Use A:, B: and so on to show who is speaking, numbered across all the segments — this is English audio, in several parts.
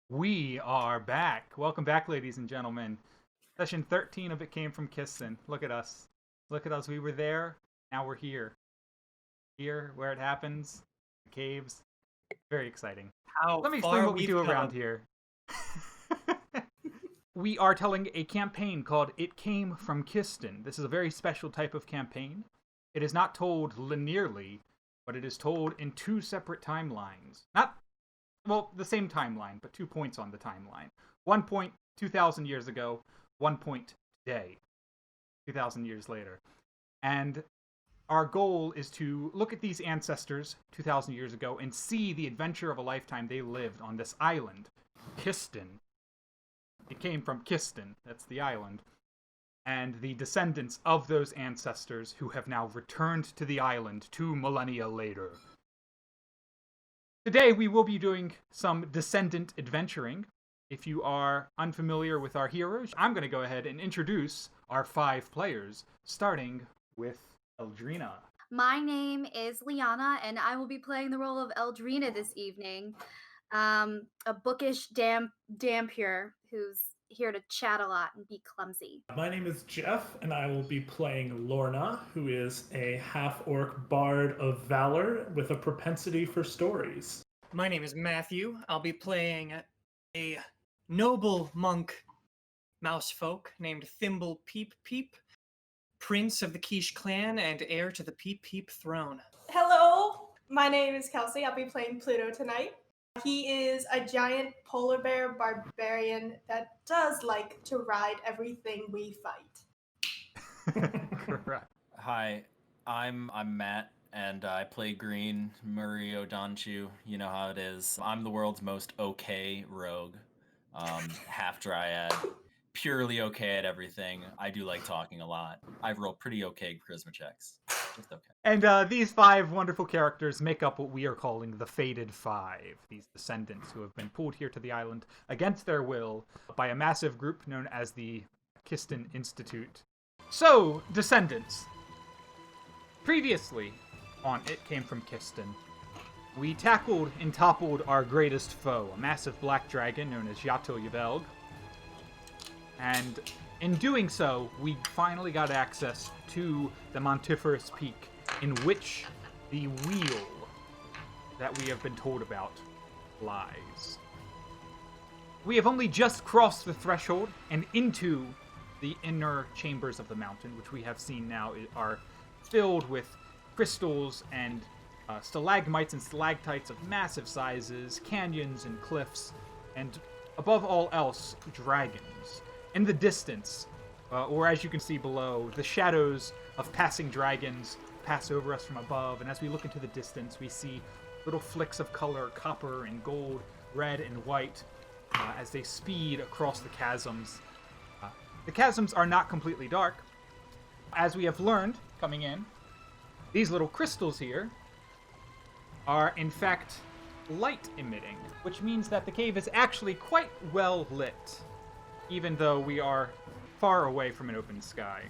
A: We are back. Welcome back, ladies and gentlemen. Session 13 of It Came from Kiston. Look at us. Look at us. We were there. Now we're here. Here, where it happens. The caves. Very exciting. Let me explain what we do around here. We are telling a campaign called It Came from Kiston. This is a very special type of campaign. It is not told linearly, but it is told in two separate timelines. Well, the same timeline, but 2 points on the timeline. 1 point 2,000 years ago, 1 point today, 2,000 years later. And our goal is to look at these ancestors 2,000 years ago and see the adventure of a lifetime they lived on this island, Kiston. It came from Kiston, that's the island. And the descendants of those ancestors who have now returned to the island 2 millennia later. Today we will be doing some descendant adventuring. If you are unfamiliar with our heroes, I'm going to go ahead and introduce our 5 players, starting with Eldrina.
B: My name is Liana, and I will be playing the role of Eldrina this evening. A bookish dampier who's here to chat a lot and be clumsy.
C: My name is Jeff, and I will be playing Lorna, who is a half-orc bard of valor with a propensity for stories.
D: My name is Matthew. I'll be playing a noble monk mousefolk named Thimble Peep Peep, prince of the Quiche clan and heir to the Peep Peep throne.
E: Hello, my name is Kelsey. I'll be playing Pluto tonight. He is a giant polar bear barbarian that does like to ride everything we fight.
A: Correct.
F: Hi, I'm Matt, and I play Green, Murray Odanchu. You know how it is. I'm the world's most okay rogue, half dryad, purely okay at everything. I do like talking a lot. I roll pretty okay charisma checks. Just okay.
A: And these 5 wonderful characters make up what we are calling the Fated 5. These descendants who have been pulled here to the island against their will by a massive group known as the Kiston Institute. So, descendants. Previously on It Came from Kiston, we tackled and toppled our greatest foe, a massive black dragon known as Yato Yvelg. And in doing so, we finally got access to the Montiferous Peak, in which the wheel that we have been told about lies. We have only just crossed the threshold and into the inner chambers of the mountain, which we have seen now are filled with crystals and stalagmites and stalactites of massive sizes, canyons and cliffs, and above all else, dragons. In the distance, or as you can see below, the shadows of passing dragons pass over us from above, and as we look into the distance, we see little flicks of color, copper and gold, red and white, as they speed across the chasms. The chasms are not completely dark. As we have learned, coming in, these little crystals here are, in fact, light-emitting, which means that the cave is actually quite well lit, even though we are far away from an open sky.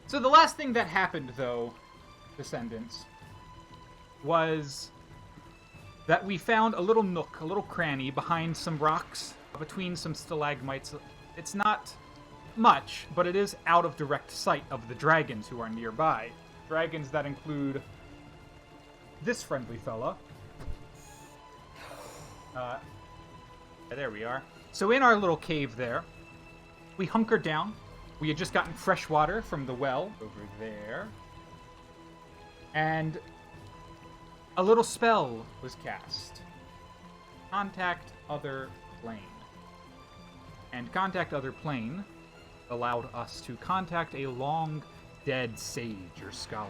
A: So the last thing that happened, though, descendants, was that we found a little nook, a little cranny behind some rocks, between some stalagmites. It's not much, but it is out of direct sight of the dragons who are nearby. Dragons that include this friendly fella. There we are. So in our little cave there, we hunkered down. We had just gotten fresh water from the well over there. And a little spell was cast. Contact Other Plane. And Contact Other Plane allowed us to contact a long dead sage or scholar.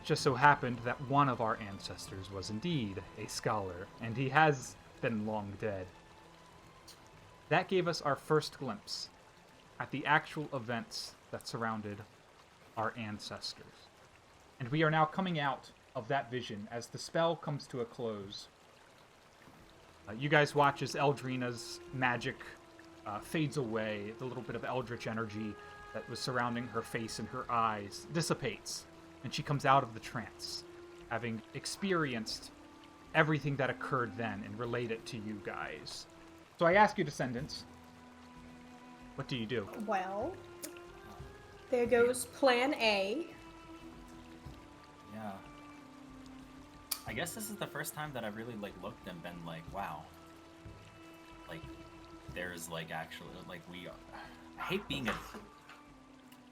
A: just so happened that one of our ancestors was indeed a scholar, and he has been long dead. That gave us our first glimpse at the actual events that surrounded our ancestors. And we are now coming out of that vision as the spell comes to a close. You guys watch as Eldrina's magic fades away. The little bit of eldritch energy that was surrounding her face and her eyes dissipates, and she comes out of the trance, having experienced everything that occurred then and relate it to you guys. So I ask you, Descendants, what do you do?
E: Well, there goes plan A.
F: Yeah. I guess this is the first time that I've really looked and been like, wow. There's actually we are. I hate being a.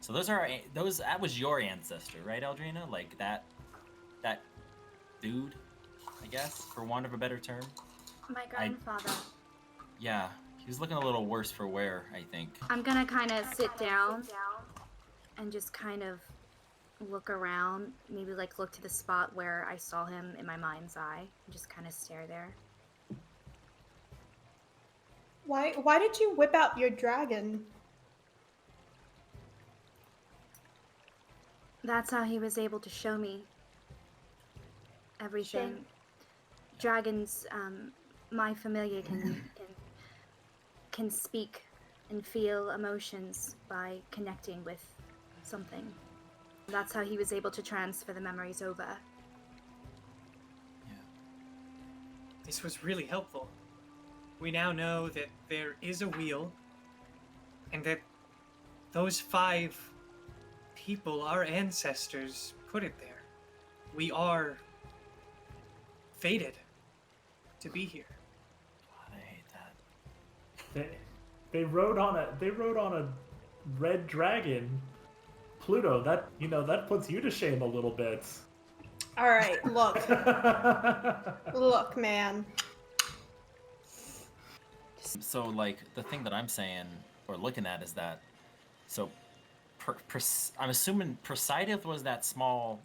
F: So that was your ancestor, right, Eldrina? That dude, I guess, for want of a better term.
B: My grandfather.
F: Yeah, he was looking a little worse for wear, I think.
B: I'm gonna kind of sit down and just kind of look around, maybe look to the spot where I saw him in my mind's eye, and just kind of stare there.
E: Why did you whip out your dragon?
B: That's how he was able to show me everything.
E: Sure.
B: Dragons, my familiar can speak and feel emotions by connecting with something. That's how he was able to transfer the memories over.
F: Yeah.
D: This was really helpful. We now know that there is a wheel, and that those 5 people, our ancestors, put it there. We are fated to be here.
F: God, I hate that.
C: They rode on a red dragon. Pluto, that puts you to shame a little bit.
E: All right, look. Look, man.
F: So, the thing that I'm saying, or looking at, is that, so, I'm assuming Perseideth was that small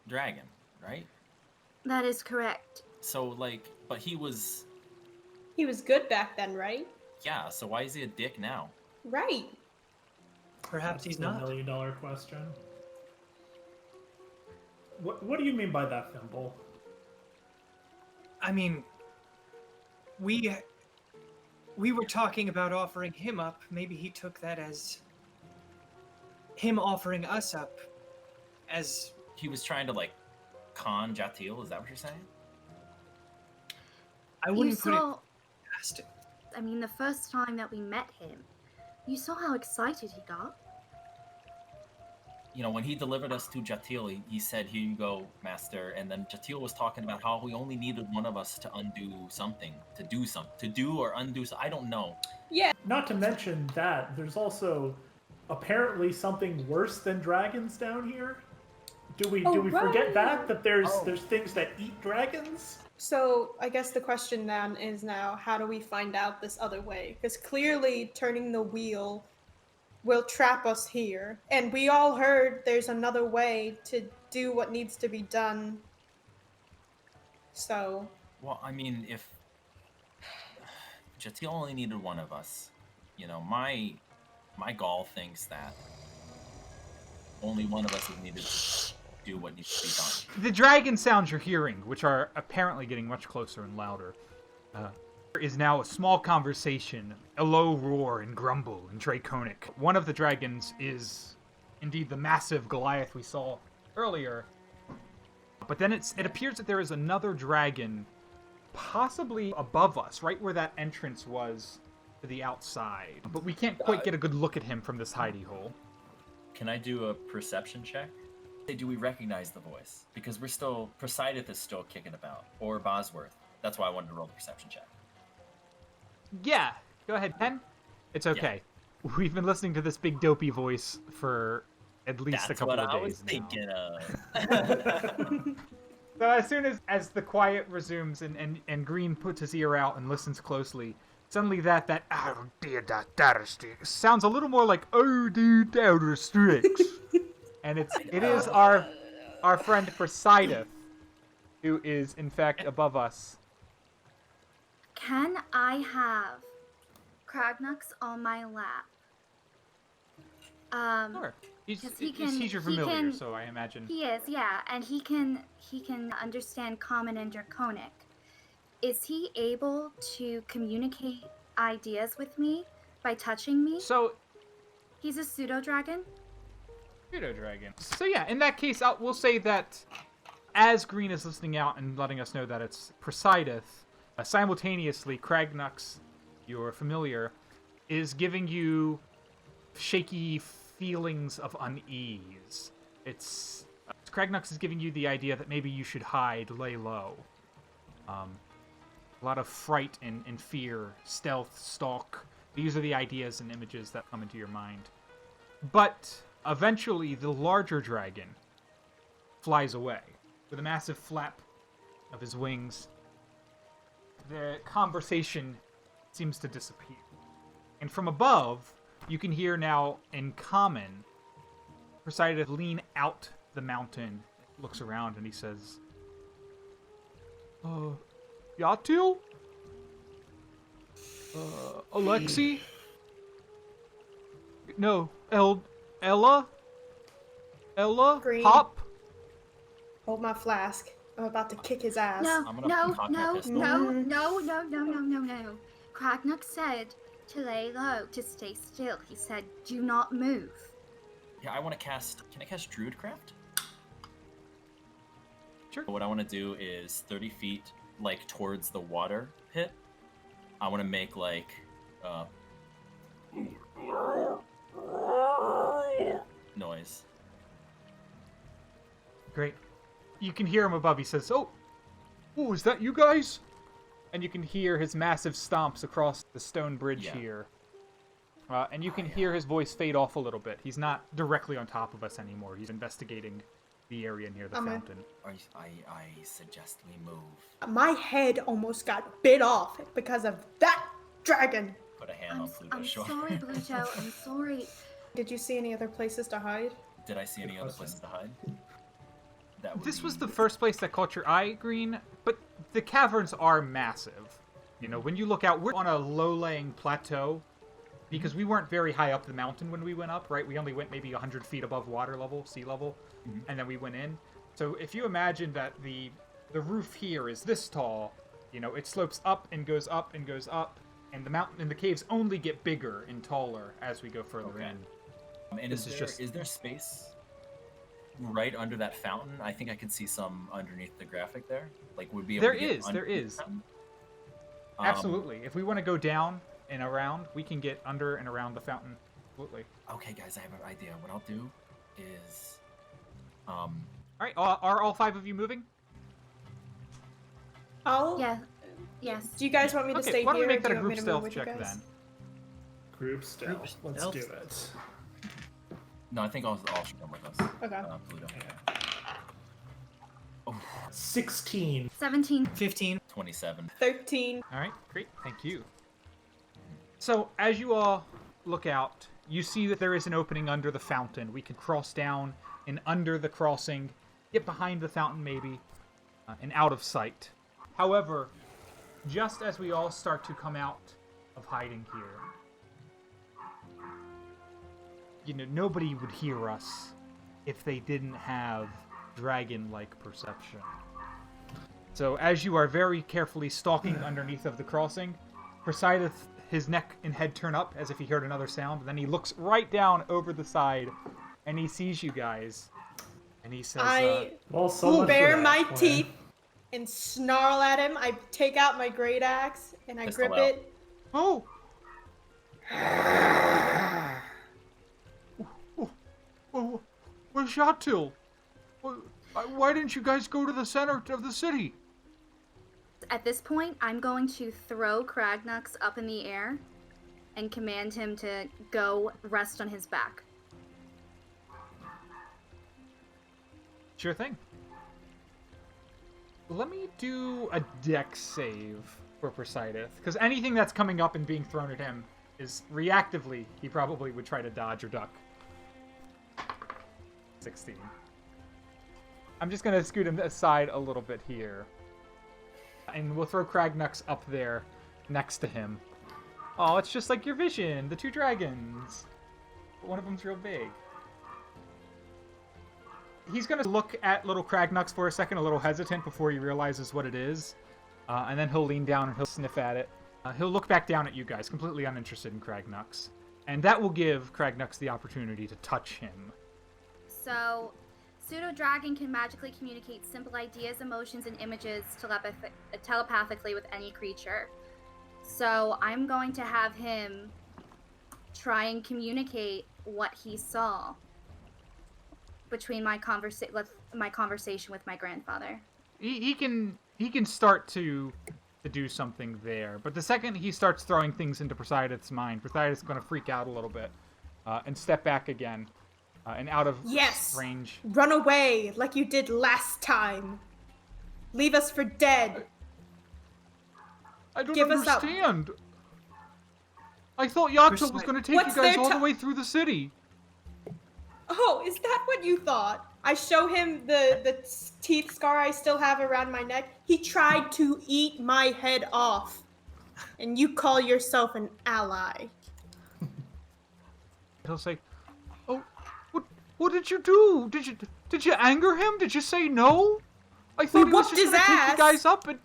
F: dragon, right?
B: That is correct.
F: So, but he was,
E: He was good back then, right?
F: yeah, so why is he a dick now?
E: Right.
D: Perhaps he's
C: That's
D: not.
C: the $1 million question. What do you mean by that, Thimble?
D: I mean, we were talking about offering him up. Maybe he took that as him offering us up as...
F: He was trying to, con Jatil, is that what you're saying?
D: I wouldn't put it
B: saw,
D: past it.
B: I mean, the first time that we met him, you saw how excited he got.
F: When he delivered us to Jatil, he said, "Here you go, master." And then Jatil was talking about how we only needed one of us to undo something, to do or undo. I don't know.
E: Yeah.
C: Not to mention that there's also apparently something worse than dragons down here. Do we forget that there's things that eat dragons?
E: So I guess the question then is now, how do we find out this other way? Because clearly turning the wheel will trap us here. And we all heard there's another way to do what needs to be done. So...
F: Well, I mean, if Jatil only needed one of us, my gall thinks that only one of us is needed to do what needs to be done.
A: The dragon sounds you're hearing, which are apparently getting much closer and louder, is now a small conversation, a low roar and grumble and draconic. One of the dragons is indeed the massive Goliath we saw earlier, but then it appears that there is another dragon possibly above us, right where that entrance was to the outside. But we can't quite get a good look at him from this hidey hole.
F: Can I do a perception check? Do we recognize the voice? Because Perseideth is still kicking about, or Bosworth. That's why I wanted to roll the perception check.
A: Yeah, go ahead, Pen. It's okay. Yeah. We've been listening to this big dopey voice for at least a couple of days now.
F: That's what I was thinking of.
A: So as soon as the quiet resumes and Green puts his ear out and listens closely, suddenly that "oh dear data sticks" sounds a little more like "oh dear data sticks," and it is our our friend Poseidon, who is in fact above us.
B: Can I have Kragnux on my lap?
A: Sure. He's
B: 'cause he
A: your
B: he
A: familiar,
B: can-
A: so I imagine.
B: He is, yeah, and he can understand Common and Draconic. Is he able to communicate ideas with me by touching me?
A: So,
B: He's a pseudo dragon.
A: pseudo dragon. So yeah, in that case, we'll say that as Green is listening out and letting us know that it's Poseidon, simultaneously, Kragnux, your familiar, is giving you shaky feelings of unease. Kragnux is giving you the idea that maybe you should hide, lay low. A lot of fright and fear, stealth, stalk. These are the ideas and images that come into your mind. But eventually, the larger dragon flies away with a massive flap of his wings. The conversation seems to disappear. And from above, you can hear now in common, Poseidon lean out the mountain, looks around, and he says, Yatil? Alexi? No, Ella?
E: Green.
A: Pop?
E: Hold my flask. I'm about to kick his ass.
B: No,
F: I'm gonna
B: no,
F: cock my
B: no,
F: pistol.
B: no. Kragnux said to lay low, to stay still. He said, do not move.
F: Yeah, I want to cast. Can I cast Druidcraft?
A: Sure.
F: What I want to do is 30 feet, like towards the water pit. I want to make like noise.
A: Great. You can hear him above. He says, oh, is that you guys? And you can hear his massive stomps across the stone bridge here. And you can hear his voice fade off a little bit. He's not directly on top of us anymore. He's investigating the area near the fountain.
F: I suggest we move.
E: My head almost got bit off because of that dragon.
F: Put a hand on Pluto's
B: I'm
F: shoulder.
B: sorry, Bluto. I'm sorry.
E: Did you see any other places to hide?
F: Did I see any other places to hide?
A: This was the first place that caught your eye, Green, but the caverns are massive. You know, when you look out, we're on a low-laying plateau because we weren't very high up the mountain when we went up, right? We only went maybe 100 feet above water level, sea level, and then we went in. So if you imagine that the roof here is this tall, you know, it slopes up and goes up and goes up, and the mountain and the caves only get bigger and taller as we go further in.
F: And is there space right under that fountain? I think I can see some underneath the graphic there. Like, would be able to get
A: There is. Absolutely. If we want to go down and around, we can get under and around the fountain. Absolutely.
F: Okay, guys, I have an idea. What I'll do is,
A: All right. Are all 5 of you moving?
B: Yeah. Yes.
E: Do you guys want me to stay
A: why don't we
E: here?
A: make that
E: or
A: a
E: do you
A: group
E: want me to
A: stealth
E: move with you
A: check
E: guys?
A: then?
C: Group stealth. Let's
D: stealth.
C: do it.
F: no, I think I'll should come with us.
E: Okay.
F: Pluto.
C: 16.
B: 17.
D: 15.
F: 27.
E: 13.
A: All right, great, thank you. So, as you all look out, you see that there is an opening under the fountain. We can cross down and under the crossing, get behind the fountain maybe, and out of sight. However, just as we all start to come out of hiding here, you know, nobody would hear us if they didn't have dragon-like perception. So as you are very carefully stalking underneath of the crossing, Poseidon, his neck and head turn up as if he heard another sound. Then he looks right down over the side, and he sees you guys, and he says,
E: I
C: Well, so much for
E: bare
C: that
E: my
C: plan.
E: teeth and snarl at him. I take out my great axe and I
F: Pistol
E: grip
F: out.
E: it.
A: "Oh, where's Yatil? Why didn't you guys go to the center of the city?"
B: At this point, I'm going to throw Kragnux up in the air and command him to go rest on his back.
A: Sure thing. Let me do a dex save for Poseidon, because anything that's coming up and being thrown at him is reactively, he probably would try to dodge or duck. 16. I'm just gonna scoot him aside a little bit here. And we'll throw Cragnux up there next to him. Oh, it's just like your vision, the two dragons. But one of them's real big. He's gonna look at little Cragnux for a second, a little hesitant before he realizes what it is. And then he'll lean down and he'll sniff at it. He'll look back down at you guys, completely uninterested in Cragnux. And that will give Cragnux the opportunity to touch him.
B: So, Pseudo-Dragon can magically communicate simple ideas, emotions, and images telepathically with any creature. So, I'm going to have him try and communicate what he saw between my conversation with my grandfather.
A: He can start to do something there, but the second he starts throwing things into Poseidon's mind, Poseidon's going to freak out a little bit and step back again and out of range.
E: Run away like you did last time. Leave us for dead.
A: I don't
E: Give us up.
A: understand. I thought Yato was going to take
E: What's
A: you guys
E: their
A: all
E: ti-
A: the way through the city.
E: Oh, is that what you thought? I show him the teeth scar I still have around my neck. He tried to eat my head off. And you call yourself an ally.
A: He'll say, "Oh, what did you do? Did you anger him? Did you say no? I thought he was just going to take you guys up and..."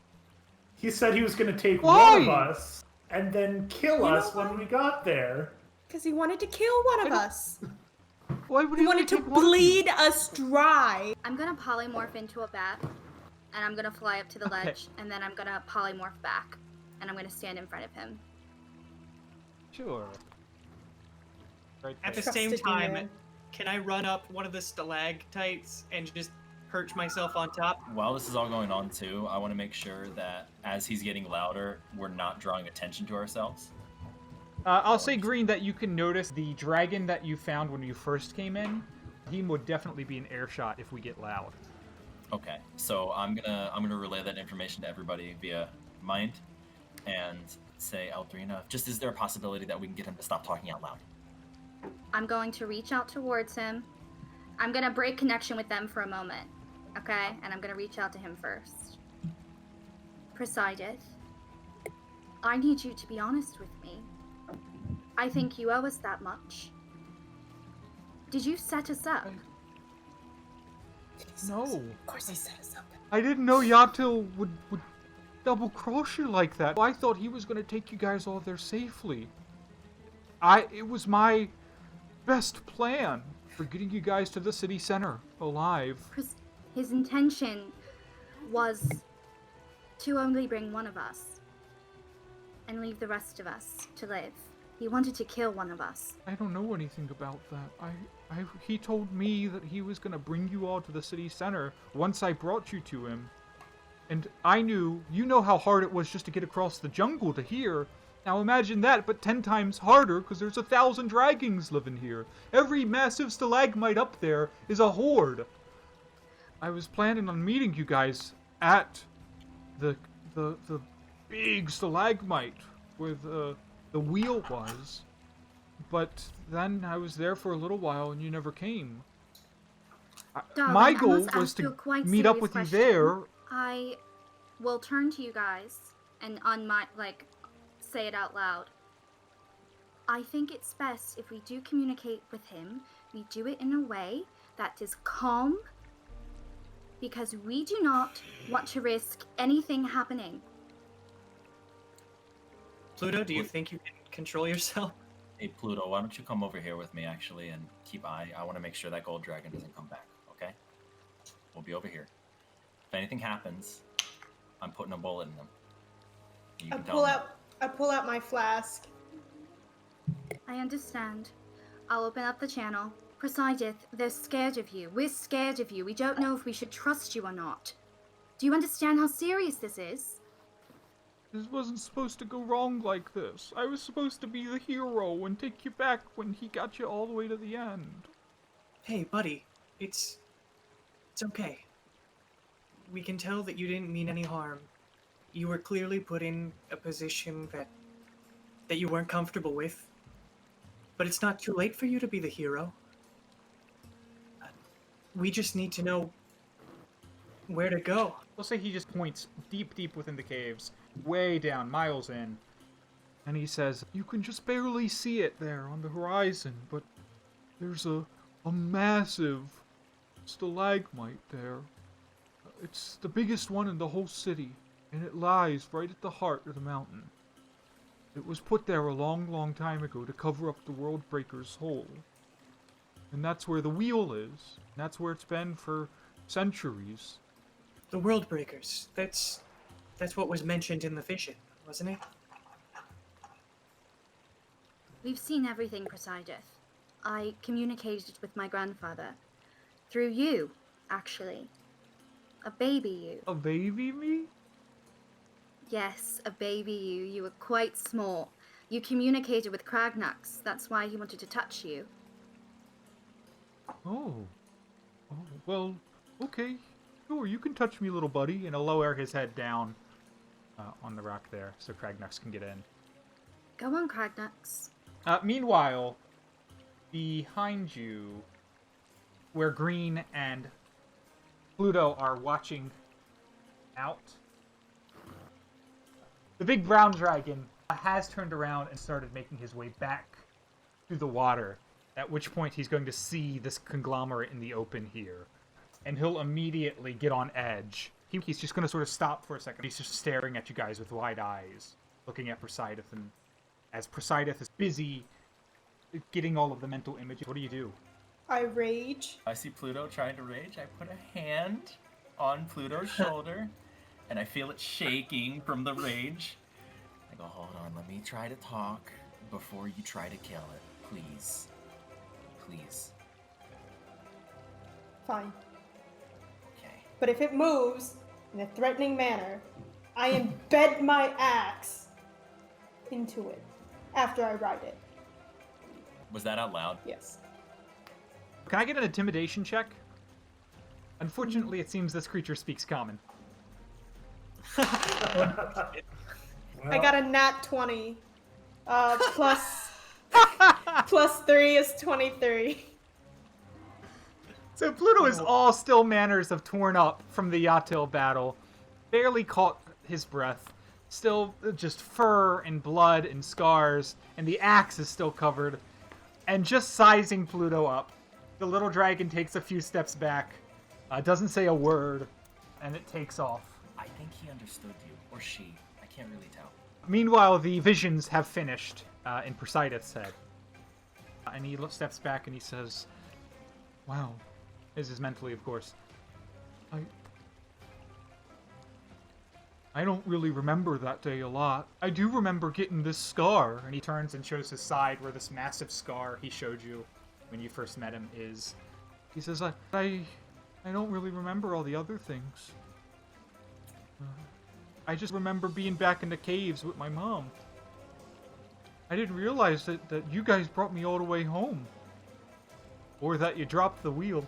C: He said he was going to take
A: Why?
C: one of us and then kill us when we got there.
E: Because he wanted to kill one of us.
A: Why would
E: He
A: only
E: wanted to
A: take one of you?
E: bleed us dry.
B: I'm gonna polymorph into a bat, and I'm gonna fly up to the
A: Okay.
B: ledge, and then I'm gonna polymorph back, and I'm gonna stand in front of him.
A: Sure. Right
D: At the
A: there.
D: same
E: Trusted me,
D: time,
E: man.
D: can I run up one of the stalactites and just perch myself on top?
F: While this is all going on too, I want to make sure that as he's getting louder, we're not drawing attention to ourselves.
A: I'll say, Green, that you can notice the dragon that you found when you first came in. He would definitely be an air shot if we get loud.
F: Okay, so I'm gonna relay that information to everybody via mind, and say, Aldrina, just is there a possibility that we can get him to stop talking out loud?
B: I'm going to reach out towards him. I'm gonna break connection with them for a moment, okay? And I'm gonna reach out to him first. Poseidon, I need you to be honest with me. I think you owe us that much. Did you set us up?
A: No.
E: Of course he set us up.
A: I didn't know Yato would double-cross you like that. I thought he was going to take you guys all there safely. It was my best plan for getting you guys to the city center alive.
B: His intention was to only bring one of us and leave the rest of us to live. He wanted to kill one of us.
A: I don't know anything about that. He told me that he was going to bring you all to the city center once I brought you to him. And I knew, you know how hard it was just to get across the jungle to here. Now imagine that, but 10 times harder, because there's 1,000 dragons living here. Every massive stalagmite up there is a horde. I was planning on meeting you guys at the big stalagmite where the wheel was. But then I was there for a little while and you never came.
B: Darling,
A: My
B: I
A: goal
B: must
A: was
B: ask you
A: to
B: a quite
A: meet up
B: serious
A: with
B: question.
A: you there.
B: I will turn to you guys and say it out loud. I think it's best if we do communicate with him, we do it in a way that is calm, because we do not want to risk anything happening.
D: Pluto, do you think you can control yourself?
F: Hey, Pluto, why don't you come over here with me, actually, and keep eye. I want to make sure that gold dragon doesn't come back, okay? We'll be over here. If anything happens, I'm putting a bullet in them. You
E: I
F: can tell them.
E: pull out my flask.
B: I understand. I'll open up the channel. Poseidon, they're scared of you. We're scared of you. We don't know if we should trust you or not. Do you understand how serious this is?
A: This wasn't supposed to go wrong like this. I was supposed to be the hero and take you back when he got you all the way to the end.
D: Hey, buddy, it's okay. We can tell that you didn't mean any harm. You were clearly put in a position that you weren't comfortable with. But it's not too late for you to be the hero. We just need to know Where to go?
A: We'll say he just points deep, deep within the caves, way down, miles in. And he says, you can just barely see it there on the horizon, but there's a massive stalagmite there. It's the biggest one in the whole city, and it lies right at the heart of the mountain. It was put there a long, long time ago to cover up the World Breaker's hole. And that's where the wheel is. That's where it's been for centuries.
D: The World Breakers. That's what was mentioned in the vision, wasn't it?
B: We've seen everything, Presideth. I communicated with my grandfather. Through you, actually. A baby you.
A: A baby me?
B: Yes, a baby you. You were quite small. You communicated with Kragnux. That's why he wanted to touch you.
A: Oh, well, okay. Sure, you can touch me, little buddy. And I'll lower his head down on the rock there so Kragnux can get in.
B: Go on, Kragnux.
A: Meanwhile, behind you, where Green and Pluto are watching out, the big brown dragon has turned around and started making his way back through the water, at which point he's going to see this conglomerate in the open here. And he'll immediately get on edge. He's just going to sort of stop for a second. He's just staring at you guys with wide eyes, looking at Presideth, and as Presideth is busy getting all of the mental images, what do you do?
E: I rage.
F: I see Pluto trying to rage. I put a hand on Pluto's shoulder, and I feel it shaking from the rage. I go, hold on, let me try to talk before you try to kill it. Please. Please.
E: Fine.
F: Okay.
E: But if it moves in a threatening manner, I embed my axe into it after I ride it.
F: Was that out loud?
E: Yes.
A: Can I get an intimidation check? Unfortunately, it seems this creature speaks common.
E: I got a nat 20. Plus 3 is 23.
A: So Pluto is all still manners of torn up from the Yatil battle. Barely caught his breath. Still just fur and blood and scars. And the axe is still covered. And just sizing Pluto up, the little dragon takes a few steps back, doesn't say a word, and it takes off.
F: I think he understood you. Or she. I can't really tell.
A: Meanwhile, the visions have finished in Presideth's head. And he steps back and he says, wow. This is mentally, of course. I don't really remember that day a lot. I do remember getting this scar. And he turns and shows his side where this massive scar he showed you when you first met him is. He says, I don't really remember all the other things. I just remember being back in the caves with my mom. I didn't realize that you guys brought me all the way home. Or that you dropped the wheel.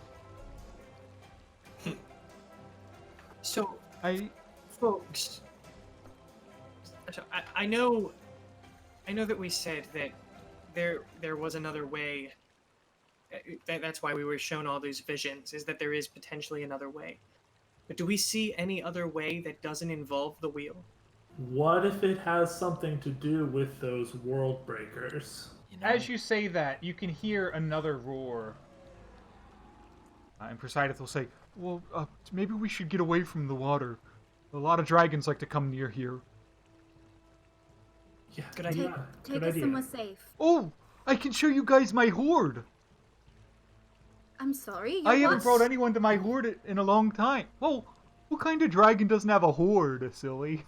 D: So,
A: I
D: folks, so I know that we said that there was another way. That's why we were shown all these visions, is that there is potentially another way. But do we see any other way that doesn't involve the wheel?
C: What if it has something to do with those world breakers?
F: You know,
A: As you say that, you can hear another roar. And Presideth will say, well, maybe we should get away from the water. A lot of dragons like to come near here.
C: Yeah,
D: Good idea.
C: yeah,
B: Take
C: good
B: us
C: idea.
B: somewhere safe.
A: Oh, I can show you guys my horde.
B: I'm sorry.
A: I haven't
B: what?
A: brought anyone to my horde in a long time. Oh, what kind of dragon doesn't have a horde, silly?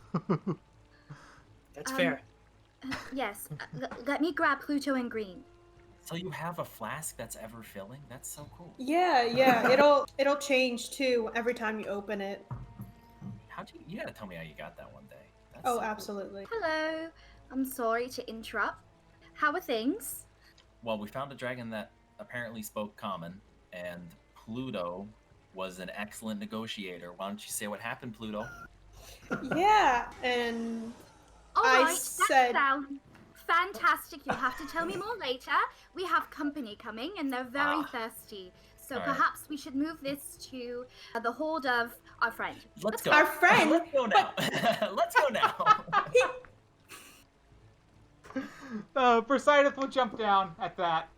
D: That's
B: Um,
D: fair.
B: Yes. Let me grab Pluto and Green.
F: so you have a flask that's ever filling? That's so cool.
E: Yeah. It'll change too every time you open it.
F: How'd you gotta tell me how you got that one day. That's
E: Oh,
F: so cool.
E: absolutely.
B: Hello. I'm sorry to interrupt. How are things?
F: Well, we found a dragon that apparently spoke common, and Pluto was an excellent negotiator. Why don't you say what happened, Pluto?
E: Yeah, and
B: All
E: I
B: right,
E: said-
B: that sounds fantastic. You'll have to tell me more later. We have company coming, and they're very thirsty. So
F: All right.
B: perhaps we should move this to the hold of our friend.
F: Let's go.
E: Our friend?
F: Let's go now. Let's go now.
A: Poseidon will jump down at that,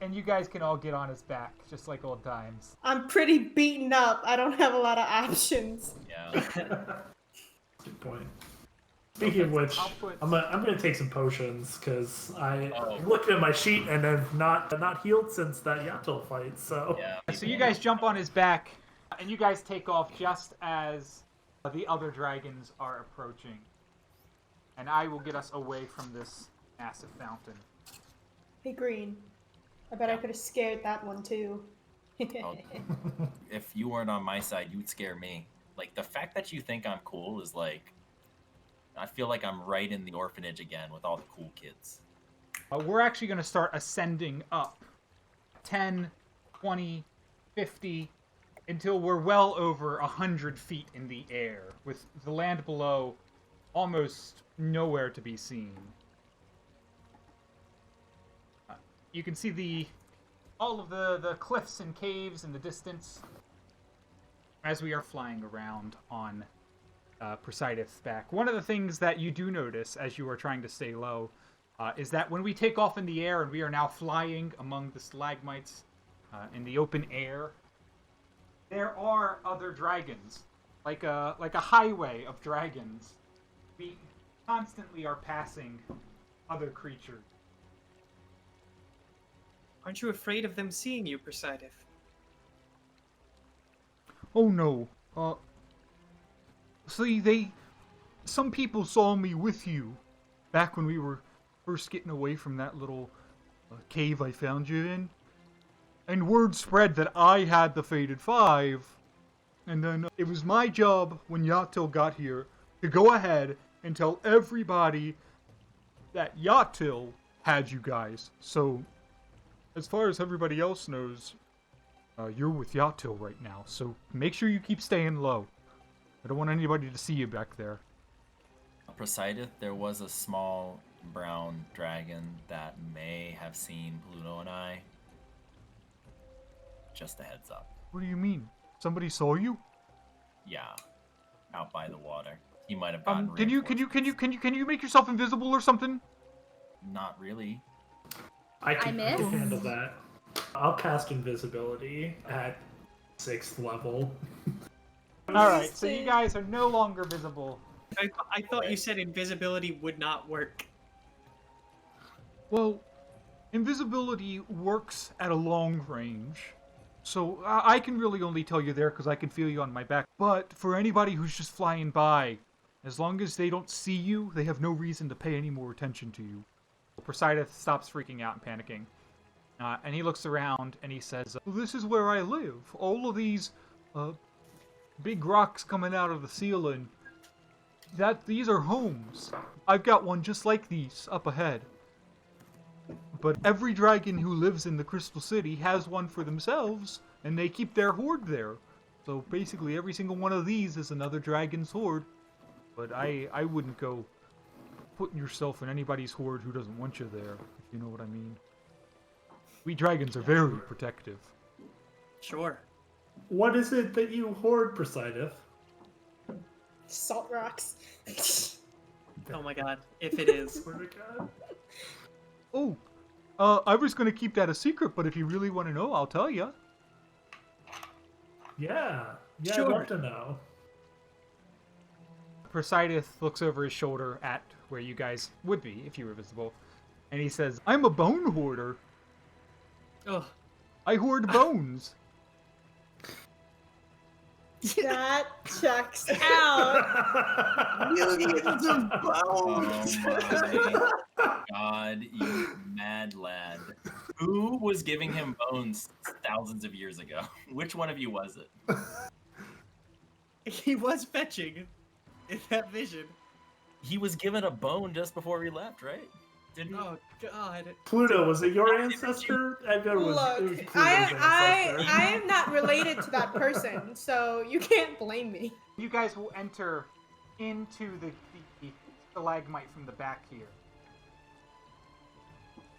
A: and you guys can all get on his back, just like old times.
E: I'm pretty beaten up. I don't have a lot of options.
F: Yeah.
C: Good point. Speaking of which,
A: I'll put-
C: I'm gonna take some potions because I
F: Oh.
C: looked at my sheet and have not healed since that Yato fight. So
F: Yeah.
A: So you guys jump on his back, and you guys take off just as the other dragons are approaching. And I will get us away from this massive fountain.
E: Hey, Green. I bet I could have scared that one too.
F: Oh, if you weren't on my side, you'd scare me. Like, the fact that you think I'm cool is like, I feel like I'm right in the orphanage again with all the cool kids.
A: We're actually going to start ascending up 10, 20, 50, until we're well over 100 feet in the air, with the land below almost nowhere to be seen. You can see all of the cliffs and caves in the distance as we are flying around on Poseidon's back. One of the things that you do notice as you are trying to stay low is that when we take off in the air and we are now flying among the stalagmites in the open air, there are other dragons, like a highway of dragons. We constantly are passing other creatures.
D: Aren't you afraid of them seeing you, Poseidon?
A: Oh no. See, some people saw me with you back when we were first getting away from that little cave I found you in. And word spread that I had the Fated Five. And then it was my job when Yatil got here to go ahead and tell everybody that Yatil had you guys. So, as far as everybody else knows, you're with Yatil right now. So make sure you keep staying low. I don't want anybody to see you back there.
F: Poseidon, there was a small brown dragon that may have seen Pluto and I. Just a heads up.
A: What do you mean? Somebody saw you?
F: Yeah, out by the water. He might have gotten.
A: Can you make yourself invisible or something?
F: Not really.
C: I can
B: miss?
C: handle that. I'll cast invisibility at 6th level.
A: Alright, so you guys are no longer visible.
D: I thought you said invisibility would not work.
A: Well, invisibility works at a long range. So I can really only tell you there because I can feel you on my back. But for anybody who's just flying by, as long as they don't see you, they have no reason to pay any more attention to you. Poseidon stops freaking out and panicking. And he looks around and he says, this is where I live. All of these big rocks coming out of the ceiling, these are homes. I've got one just like these up ahead. But every dragon who lives in the Crystal City has one for themselves, and they keep their horde there. So basically every single one of these is another dragon's horde. But I wouldn't go putting yourself in anybody's horde who doesn't want you there, if you know what I mean. We dragons are very protective.
D: Sure.
C: What is it that you hoard, Poseidon?
E: Salt rocks.
D: Oh my god, if it is.
C: Swear to God.
A: Oh, I was going to keep that a secret, but if you really want to know, I'll tell you.
C: Yeah,
D: Sure.
C: I'd love to know.
A: Poseidon looks over his shoulder at where you guys would be if you were visible, and he says, I'm a bone hoarder.
D: Oh,
A: I hoard bones.
E: That checks out.
F: Millions of bones! Oh my god, you mad lad. Who was giving him bones thousands of years ago? Which one of you was it?
D: he was fetching in that vision.
F: He was given a bone just before we left, right? Didn't he?
D: Oh god.
C: Pluto, was it your ancestor? I bet it was
E: Look,
C: Pluto's
E: I
C: ancestor.
E: am not related to that person, so you can't blame me.
A: You guys will enter into the stalagmite from the back here.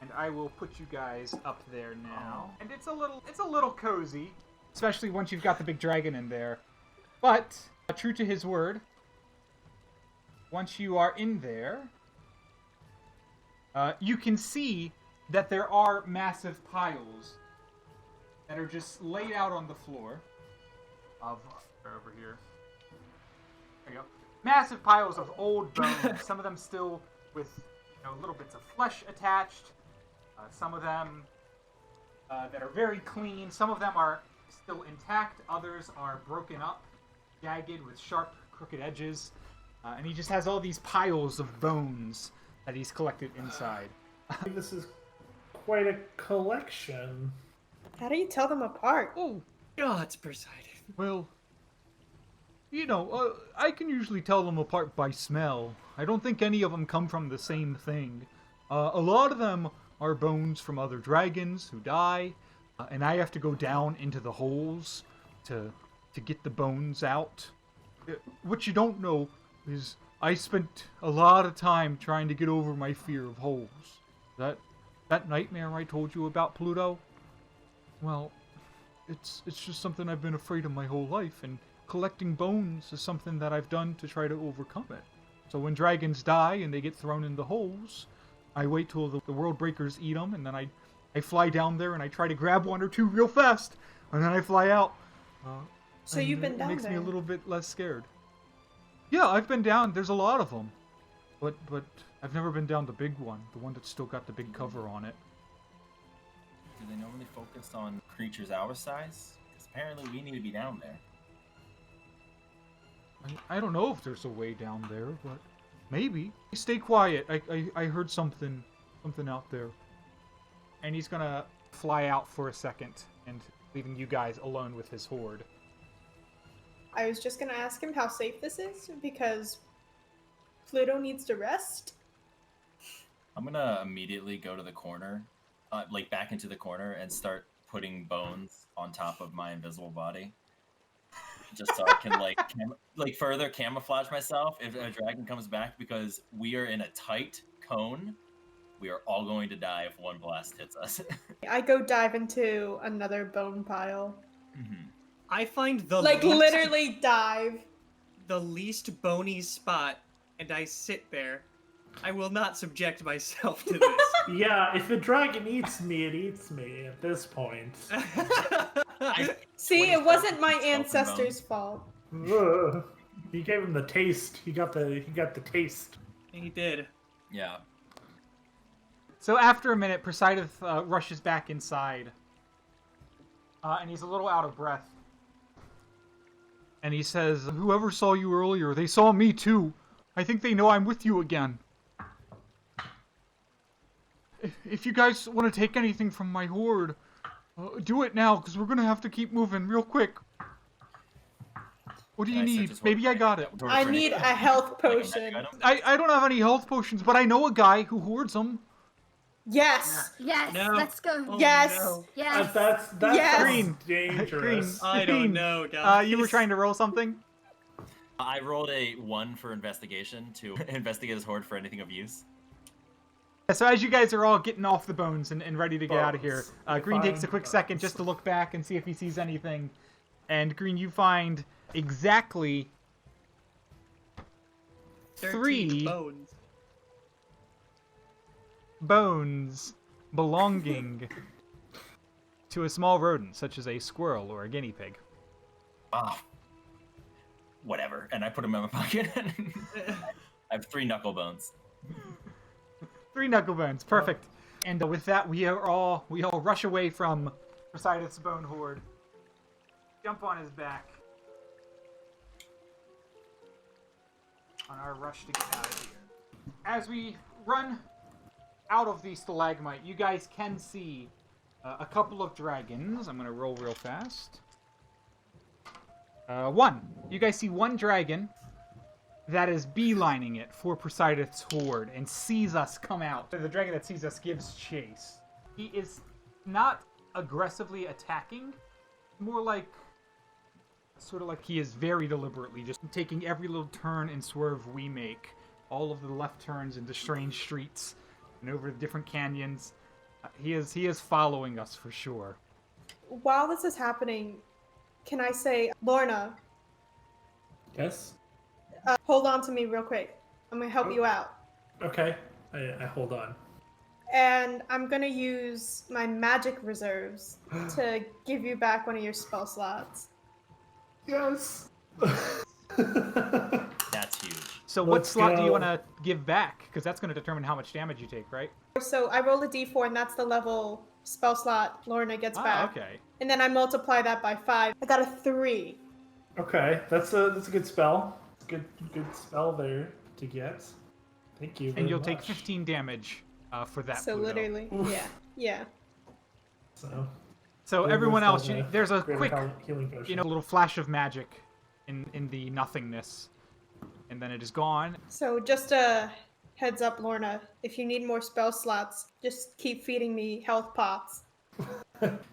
A: And I will put you guys up there now. And it's a little cozy, especially once you've got the big dragon in there. But true to his word, once you are in there, you can see that there are massive piles that are just laid out on the floor of over here. There you go. Massive piles of old bones. Some of them still with little bits of flesh attached. Some of them that are very clean. Some of them are still intact. Others are broken up, jagged with sharp, crooked edges. And he just has all these piles of bones that he's collected inside.
C: This is quite a collection.
E: How do you tell them apart?
A: Oh,
D: Gods presided.
A: well, I can usually tell them apart by smell. I don't think any of them come from the same thing. A lot of them are bones from other dragons who die, and I have to go down into the holes to get the bones out. What you don't know is I spent a lot of time trying to get over my fear of holes. That nightmare I told you about, Pluto? Well, it's just something I've been afraid of my whole life, and collecting bones is something that I've done to try to overcome it. So when dragons die and they get thrown in the holes, I wait till the world breakers eat them, and then I fly down there and I try to grab one or two real fast, and then I fly out.
E: So you've been down
A: there. It makes me
E: there.
A: a little bit less scared. Yeah, I've been down. There's a lot of them, but I've never been down the big one, the one that's still got the big cover on it.
F: Do they normally focus on creatures our size? Because apparently we need to be down there.
A: I don't know if there's a way down there, but maybe. Stay quiet. I heard something out there. And he's gonna fly out for a second, and leaving you guys alone with his horde.
E: I was just gonna ask him how safe this is, because Pluto needs to rest.
F: I'm gonna immediately go to the corner, back into the corner, and start putting bones on top of my invisible body, just so I can further camouflage myself if a dragon comes back. Because we are in a tight cone, we are all going to die if one blast hits us.
E: I go dive into another bone pile.
F: Mm-hmm.
D: I find the
E: Literally dive.
D: the least bony spot, and I sit there. I will not subject myself to this.
C: Yeah, if a dragon eats me, it eats me at this point.
E: See, it wasn't my
F: Stealth and
E: ancestors' fault.
C: Ugh. He gave him the taste. He got the taste.
D: He did.
F: Yeah.
A: So after a minute, Poseidon rushes back inside. And he's a little out of breath. And he says, "Whoever saw you earlier, they saw me too. I think they know I'm with you again. If you guys want to take anything from my horde, do it now, because we're going to have to keep moving real quick. What do you
F: Can I search
A: need?
F: his
A: Maybe I
F: horde
A: got it.
F: for
E: I
F: any-
E: need a health
F: like a magic
E: potion.
F: item?
A: I don't have any health potions, but I know a guy who hoards them.
E: Yes.
B: Yes,
D: No.
B: let's go.
D: Oh,
E: Yes.
D: no.
B: Yes.
C: That's
E: Yes.
A: Green.
C: dangerous.
D: I don't
A: Green.
D: know, guys.
A: You were trying to roll something?
F: I rolled a 1 for investigation to investigate his horde for anything of use.
A: So as you guys are all getting off the bones and ready to get out of here,
C: Bones.
A: Green takes a
C: Find
A: quick
C: bones.
A: second just to look back and see if he sees anything. And Green, you find exactly
D: 13
A: 3
D: bones.
A: bones belonging to a small rodent, such as a squirrel or a guinea pig.
F: Ah, whatever. And I put them in my pocket. I have 3 knuckle bones.
A: 3 knuckle bones, perfect. And with that, we all rush away from Poseidon's bone horde. Jump on his back. On our rush to get out of here. As we run out of the stalagmite, you guys can see a couple of dragons. I'm going to roll real fast. 1. You guys see 1 dragon that is beelining it for Poseidon's horde and sees us come out. The dragon that sees us gives chase. He is not aggressively attacking, more like sort of like he is very deliberately just taking every little turn and swerve we make. All of the left turns into strange streets and over different canyons. He is following us for sure.
E: While this is happening, can I say, Lorna,
C: Yes.
E: hold on to me real quick. I'm gonna help you out.
C: Okay. I hold on.
E: And I'm gonna use my magic reserves to give you back one of your spell slots.
C: Yes.
F: That's huge.
A: So what
C: Let's
A: slot do you
C: go.
A: want to give back? Because that's going to determine how much damage you take, right?
E: So I roll a d4, and that's the level spell slot Lorna gets back.
A: Okay.
E: And then I multiply that by 5. I got a 3.
C: Okay, that's a good spell. Good spell there to get. Thank you.
A: And
C: very
A: you'll take
C: much.
A: 15 damage for that.
E: So
A: Pluto.
E: literally, yeah.
A: So
C: Good
A: everyone
C: spell
A: else,
C: there.
A: there's a
C: Greater
A: quick,
C: healing potion.
A: little flash of magic in the nothingness, and then it is gone.
E: So just a heads up, Lorna. If you need more spell slots, just keep feeding me health pots.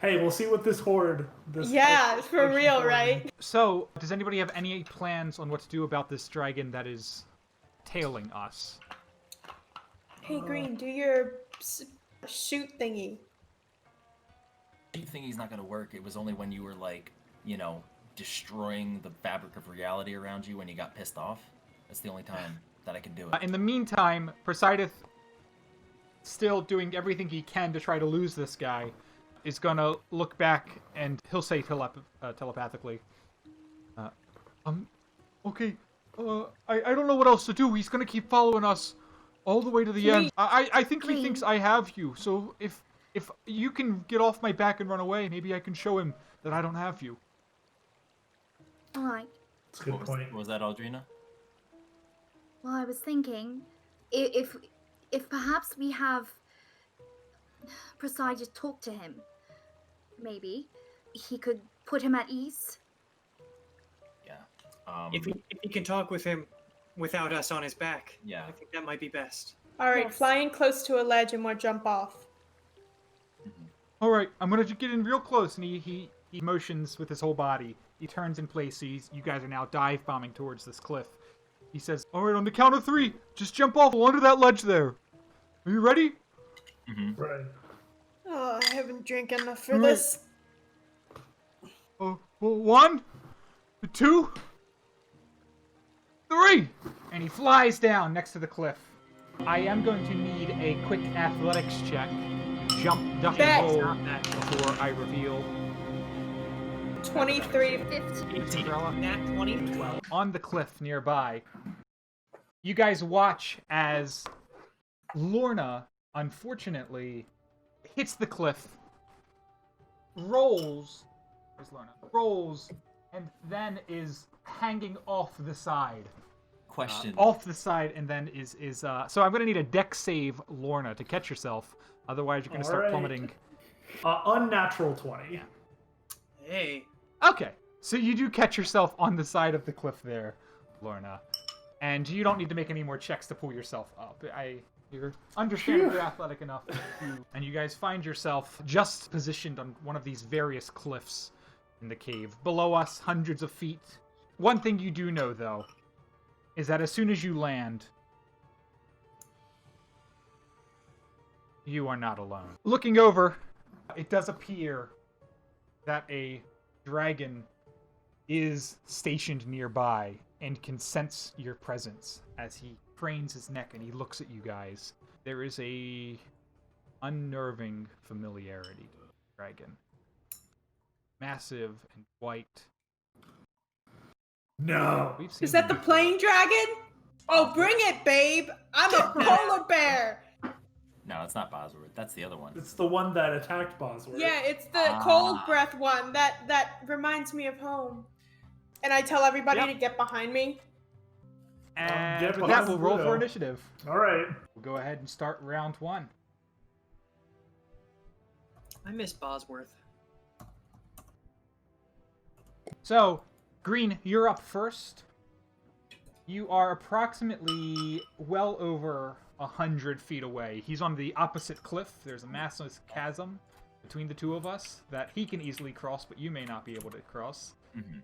C: Hey, we'll see what this horde.
E: Yeah, for
C: potion
E: real,
C: horde-
E: right?
A: So, does anybody have any plans on what to do about this dragon that is tailing us?
E: Hey, Green, do your shoot thingy.
F: You think he's not gonna work? It was only when you were like, destroying the fabric of reality around you when you got pissed off. That's the only time that I can do it.
A: In the meantime, Poseidon, still doing everything he can to try to lose this guy, is gonna look back and he'll say telepathically, okay, I don't know what else to do. He's gonna keep following us all the way to the end. I think he thinks I have you, so if you can get off my back and run away, maybe I can show him that I don't have you.
B: Alright.
C: That's a good point.
F: Was that Aldrina?
B: Well, I was thinking, if perhaps we have Poseidon talk to him, maybe he could put him at ease.
F: Yeah.
D: If he can talk with him without us on his back,
F: Yeah.
D: I think that might be best.
E: Alright,
B: Yes.
E: flying close to a ledge and we'll jump off.
A: All right, I'm gonna get in real close, and he motions with his whole body. He turns in place, so you guys are now dive bombing towards this cliff. He says, "All right, on the count of 3, just jump off onto that ledge there. Are you ready?"
C: Right.
E: Oh, I haven't drank enough for
A: Right.
E: this.
A: 1, 2, 3, and he flies down next to the cliff. I am going to need a quick athletics check. Jump, duck,
E: Bet.
A: and roll before I reveal
E: 23 to
B: 15.
A: this umbrella.
D: Nat 20, 12.
A: On the cliff nearby. You guys watch as Lorna, unfortunately, hits the cliff, rolls, where's Lorna? Rolls, and then is hanging off the side.
F: Question.
A: Off the side, and then is so I'm gonna need a dex save, Lorna, to catch yourself. Otherwise, you're gonna start
C: Alright.
A: plummeting.
C: Unnatural 20.
D: Hey,
A: Okay, so you do catch yourself on the side of the cliff there, Lorna, and you don't need to make any more checks to pull yourself up. You're understandably athletic enough to, and you guys find yourself just positioned on one of these various cliffs in the cave. Below us, hundreds of feet. One thing you do know, though, is that as soon as you land, you are not alone. Looking over, it does appear that a dragon is stationed nearby and can sense your presence as he cranes his neck and he looks at you guys. There is a unnerving familiarity to the dragon. Massive and white.
C: No.
A: We've seen
E: Is that
A: him
E: the
A: before.
E: plane dragon? Oh, bring it, babe! I'm a polar bear!
F: No, it's not Bosworth. That's the other one.
C: It's the one that attacked Bosworth.
E: Yeah, it's the cold breath one. That reminds me of home. And I tell everybody
A: Yep.
E: to get behind me.
A: And
C: get
A: with that,
C: behind
A: we'll roll
C: Pluto.
A: for initiative.
C: All right.
A: We'll go ahead and start round 1.
D: I miss Bosworth.
A: So, Green, you're up first. You are approximately well over 100 feet away. He's on the opposite cliff. There's a massive chasm between the two of us that he can easily cross, but you may not be able to cross.
F: Mm-hmm.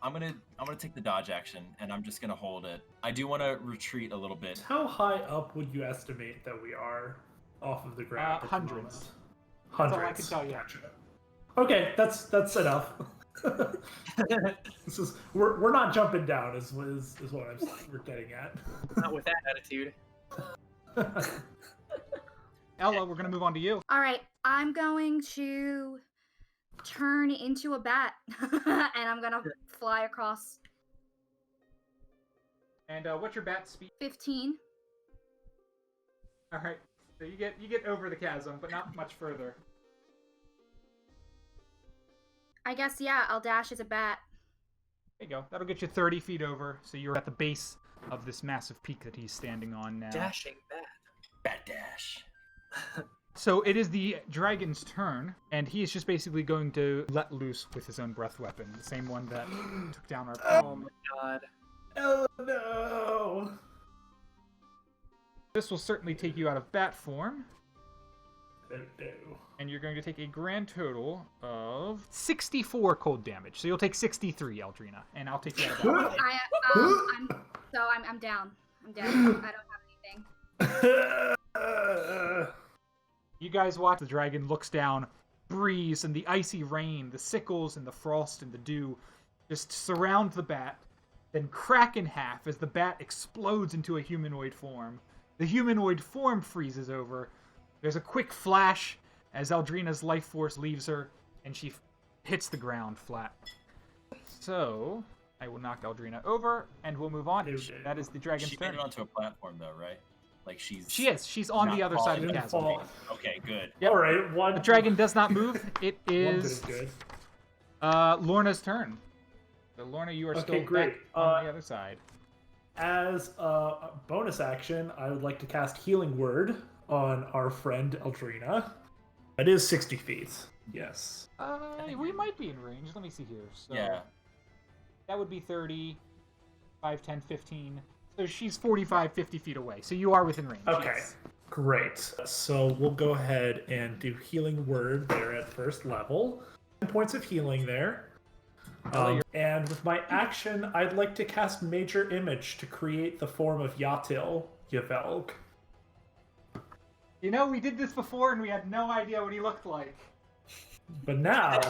F: I'm gonna take the dodge action, and I'm just gonna hold it. I do want to retreat a little bit.
C: How high up would you estimate that we are? off of the ground? at the
A: Hundreds.
C: moment?
A: That's
C: Hundreds.
A: all I can tell you.
C: Gotcha. Okay, that's enough. We're not jumping down is what we're getting at.
D: Not with that attitude.
A: Ella, we're gonna move on to you.
B: All right, I'm going to turn into a bat, and I'm gonna fly across
A: And what's your bat speed?
B: 15.
A: All right, so you get over the chasm, but not much further.
B: I guess, yeah, I'll dash as a bat.
A: There you go. That'll get you 30 feet over, so you're at the base of this massive peak that he's standing on now.
D: Dashing bat.
F: Bat dash.
A: So it is the dragon's turn, and he is just basically going to let loose with his own breath weapon, the same one that took down our
D: Oh my god.
C: Oh no!
A: This will certainly take you out of bat form,
C: Oh no.
A: and you're going to take a grand total of 64 cold damage. So you'll take 63, Eldrina, and I'll take you out of bat.
B: I'm down. I'm down. I don't have anything.
A: You guys watch. The dragon looks down, breeze and the icy rain, the sickles and the frost and the dew just surround the bat, then crack in half as the bat explodes into a humanoid form. The humanoid form freezes over. There's a quick flash as Eldrina's life force leaves her, and she hits the ground flat. So, I will knock Eldrina over, and we'll move on.
C: Okay.
A: That is the dragon's
F: She
A: turn.
F: made it onto a platform though, right? Like she's.
A: She is. She's on
F: not
A: the other side of the
F: falling.
A: chasm.
C: Fall.
F: Okay, good.
A: Yep.
C: All right, one.
A: The dragon does not move. It
C: One bit
A: is
C: is good.
A: Lorna's turn. So Lorna, you are
C: Okay,
A: still
C: great.
A: back on the other side.
C: As a bonus action, I would like to cast Healing Word on our friend Eldrina. It is 60 feet. Yes.
A: We might be in range. Let me see here. So
F: Yeah.
A: that would be 30, 5, 10, 15. So she's 45, 50 feet away. So you are within range.
C: Okay.
A: Yes.
C: Great. So we'll go ahead and do Healing Word there at first level. 10 points of healing there. And with my action, I'd like to cast Major Image to create the form of Yatil Yavelg.
A: You know, we did this before and we had no idea what he looked like.
C: But now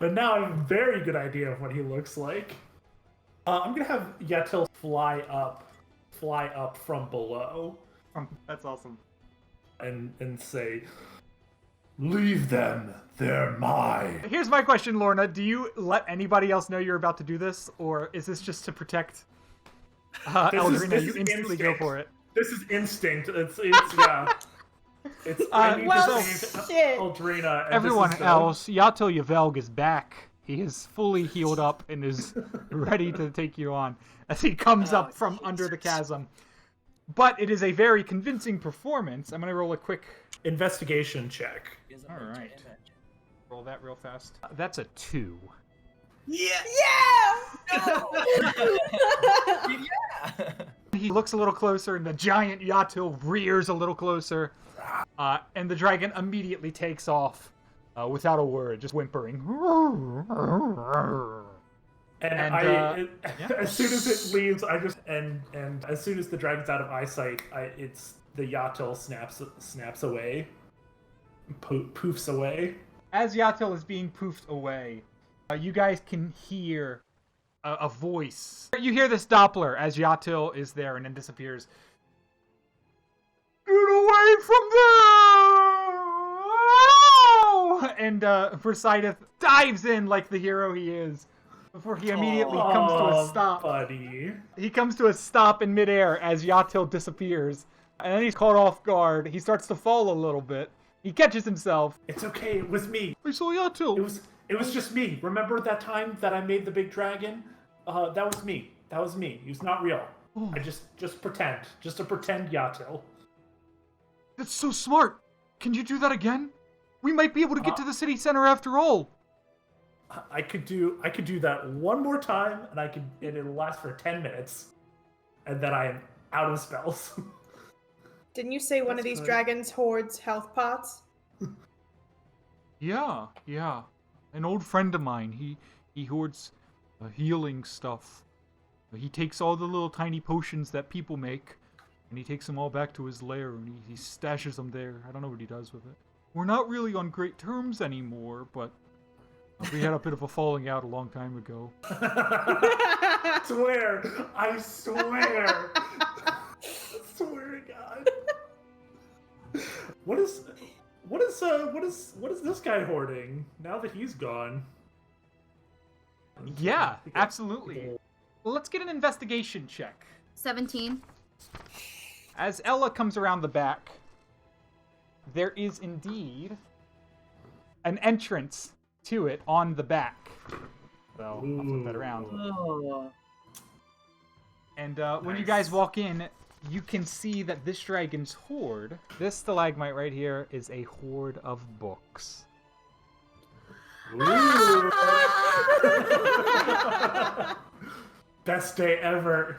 C: I have a very good idea of what he looks like. I'm gonna have Yatil fly up from below,
A: That's awesome.
C: and say, "Leave them. They're mine."
A: Here's my question, Lorna. Do you let anybody else know you're about to do this, or is this just to protect Eldrina?
C: this
A: You
C: is
A: instantly go
C: instinct.
A: for it.
C: This is instinct. It's yeah. It's I need
E: well,
C: to save
E: shit.
C: Eldrina. And
A: Everyone
C: this is
A: else, Yatil Yavelg is back. He is fully healed up and is ready to take you on as he comes up from under the chasm. But it is a very convincing performance. I'm going to roll a quick
C: investigation check.
A: All right. Roll that real fast. That's a 2.
D: Yeah!
E: Yeah!
F: Yeah.
A: He looks a little closer, and the giant Yatil rears a little closer. And the dragon immediately takes off without a word, just whimpering.
C: And as soon as it leaves, I just and as soon as the dragon's out of eyesight, it's the Yatil snaps away, poofs away.
A: As Yatil is being poofed away, you guys can hear a voice. You hear this Doppler as Yatil is there and then disappears. Get away from there! And Versideth dives in like the hero he is before he immediately comes to a stop.
C: Buddy.
A: He comes to a stop in midair as Yatil disappears. And then he's caught off guard. He starts to fall a little bit. He catches himself.
C: It's okay. It was me.
A: I saw Yatil.
C: It was just me. Remember that time that I made the big dragon? That was me. That was me. He was not real. I just pretend. Just a pretend Yatil.
A: That's so smart. Can you do that again? We might be able to get to the city center after all.
C: I could do that one more time, and it'll last for 10 minutes, and then I am out of spells.
E: Didn't you say one of these
C: good.
E: dragons hoards health pots?
A: Yeah. An old friend of mine. He hoards healing stuff. He takes all the little tiny potions that people make, and he takes them all back to his lair, and he stashes them there. I don't know what he does with it. We're not really on great terms anymore, but we had a bit of a falling out a long time ago.
C: I swear. I swear to God. What is this guy hoarding now that he's gone?
A: Yeah, absolutely. Well, let's get an investigation check.
B: 17.
A: As Ella comes around the back, there is indeed an entrance to it on the back. So I'll flip that around.
D: Oh.
A: And when you guys walk in, you can see that this dragon's hoard, this stalagmite right here, is a hoard of books.
C: Ooh. Best day ever.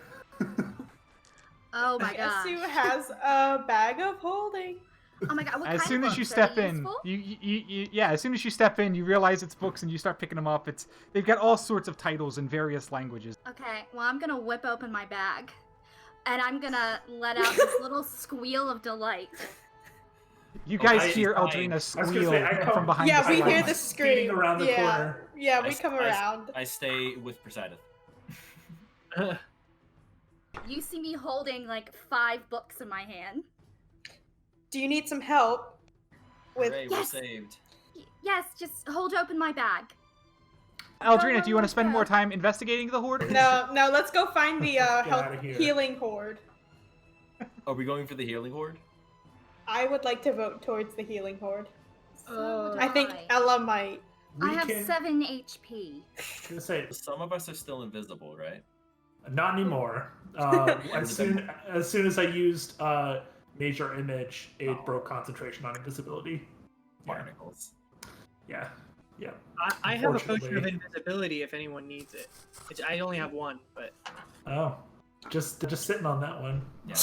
B: Oh my
E: Guess
B: god.
E: who has a bag of holding?
B: Oh my god. What
A: As
B: kind
A: soon
B: of
A: as you
B: books? Are
A: step
B: they
A: in,
B: useful?
A: yeah, as soon as you step in, you realize it's books and you start picking them up. They've got all sorts of titles in various languages.
B: Okay, well, I'm gonna whip open my bag. And I'm gonna let out this little squeal of delight.
A: You guys
F: I-
A: hear
F: I-
A: Eldrina
C: gonna
A: squeal
C: say, I come-
A: from behind
E: Yeah,
A: the
E: we hear
A: stalagmite.
E: the scream.
C: Speeding around the
E: yeah.
C: corner.
E: Yeah, we
F: I-
E: come
F: I-
E: around.
F: I stay with Poseidon.
B: You see me holding like 5 books in my hand.
E: Do you need some help? With
F: Hooray,
B: Yes.
F: we're saved.
B: Yes, just hold open my bag.
A: Eldrina, do you want to
B: let's
A: spend
B: go.
A: more time investigating the hoard?
E: no, let's go find the
C: Get
E: health
C: outta here.
E: healing horde.
F: Are we going for the healing horde?
E: I would like to vote towards the healing horde.
B: So would
E: I think Ella might.
B: I have
C: can-
B: 7 HP.
C: Gonna say,
F: Some of us are still invisible, right?
C: not anymore. As soon as I used Major Image, it broke concentration on invisibility.
F: Barnacles.
C: Yeah.
D: I have a potion of
C: Unfortunately.
D: invisibility if anyone needs it. I only have one, but
C: Oh, just sitting on that one.
F: Yeah.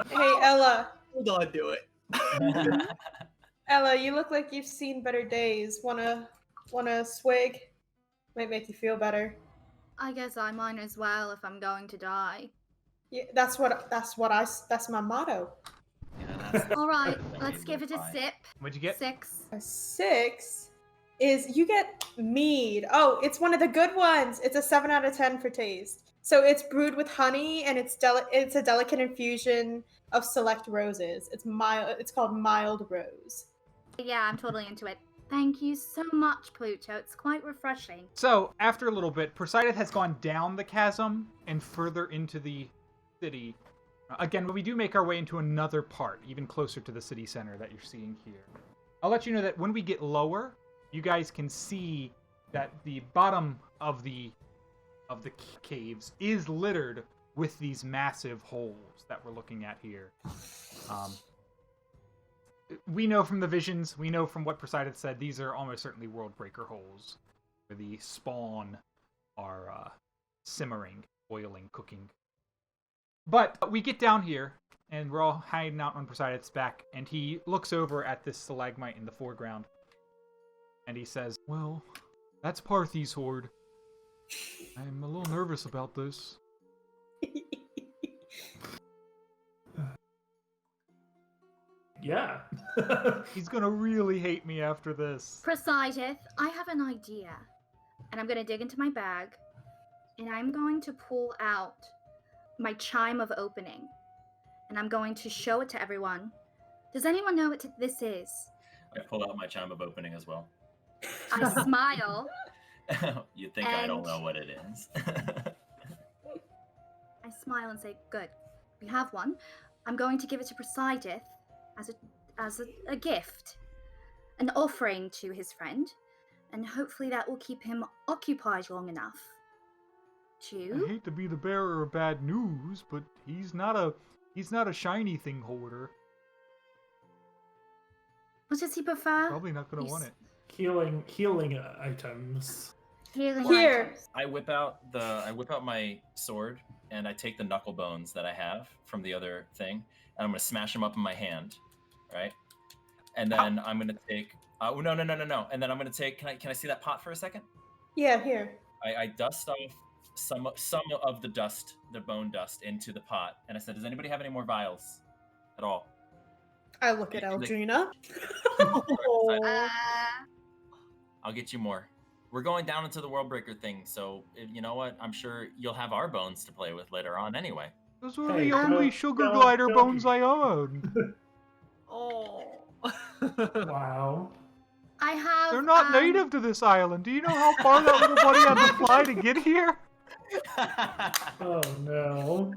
E: Hey, Ella.
D: hold on to it.
E: Ella, you look like you've seen better days. Wanna swig? Might make you feel better.
B: I guess I might as well if I'm going to die.
E: Yeah, that's my motto.
F: Yeah, that's-
B: All right,
F: Then
B: let's
F: we
B: give
F: live
B: it a
F: by.
B: sip.
A: What'd you get?
B: 6.
E: A 6 is you get mead. Oh, it's one of the good ones. It's a 7 out of 10 for taste. So it's brewed with honey, and it's a delicate infusion of select roses. It's mild. It's called mild rose.
B: Yeah, I'm totally into it. Thank you so much, Pluto. It's quite refreshing.
A: So, after a little bit, Poseidon has gone down the chasm and further into the city. Again, we do make our way into another part, even closer to the city center that you're seeing here. I'll let you know that when we get lower, you guys can see that the bottom of the caves is littered with these massive holes that we're looking at here. We know from the visions, we know from what Poseidon said, these are almost certainly world breaker holes where the spawn are simmering, boiling, cooking. But we get down here, and we're all hiding out on Poseidon's back, and he looks over at this stalagmite in the foreground, and he says, "Well, that's Parthi's hoard. I'm a little nervous about this."
C: Yeah.
A: He's gonna really hate me after this.
B: Poseidon, I have an idea. And I'm going to dig into my bag, and I'm going to pull out my chime of opening. And I'm going to show it to everyone. Does anyone know what this is?
F: I pull out my chime of opening as well.
B: I smile.
F: You think I don't
B: And-
F: know what it is?
B: I smile and say, "Good, we have one. I'm going to give it to Poseidon as a gift, an offering to his friend, and hopefully that will keep him occupied long enough
A: I
B: to."
A: hate to be the bearer of bad news, but he's not a shiny thing hoarder.
B: What does he prefer?
A: Probably not gonna
B: You
A: want
B: s-
A: it.
C: Healing items.
B: Healing
E: Here.
B: items.
F: I whip out my sword and I take the knuckle bones that I have from the other thing and I'm gonna smash them up in my hand, right? And then I'm gonna take. No. And then I'm gonna take. Can I see that pot for a second?
E: Yeah, here.
F: I dust off some of the dust, the bone dust, into the pot, and I said, "Does anybody have any more vials at all?"
E: I look at Eldrina.
F: I'll get you more. We're going down into the Worldbreaker thing, so you know what? I'm sure you'll have our bones to play with later on anyway.
A: Those were
C: Hey,
A: the only
C: don't-
A: sugar
C: don't-
A: glider
C: don't
A: bones
C: be-
A: I own.
D: Oh.
C: Wow.
B: I have.
A: They're not native to this island. Do you know how far that little buddy had to fly to get here?
C: Oh no.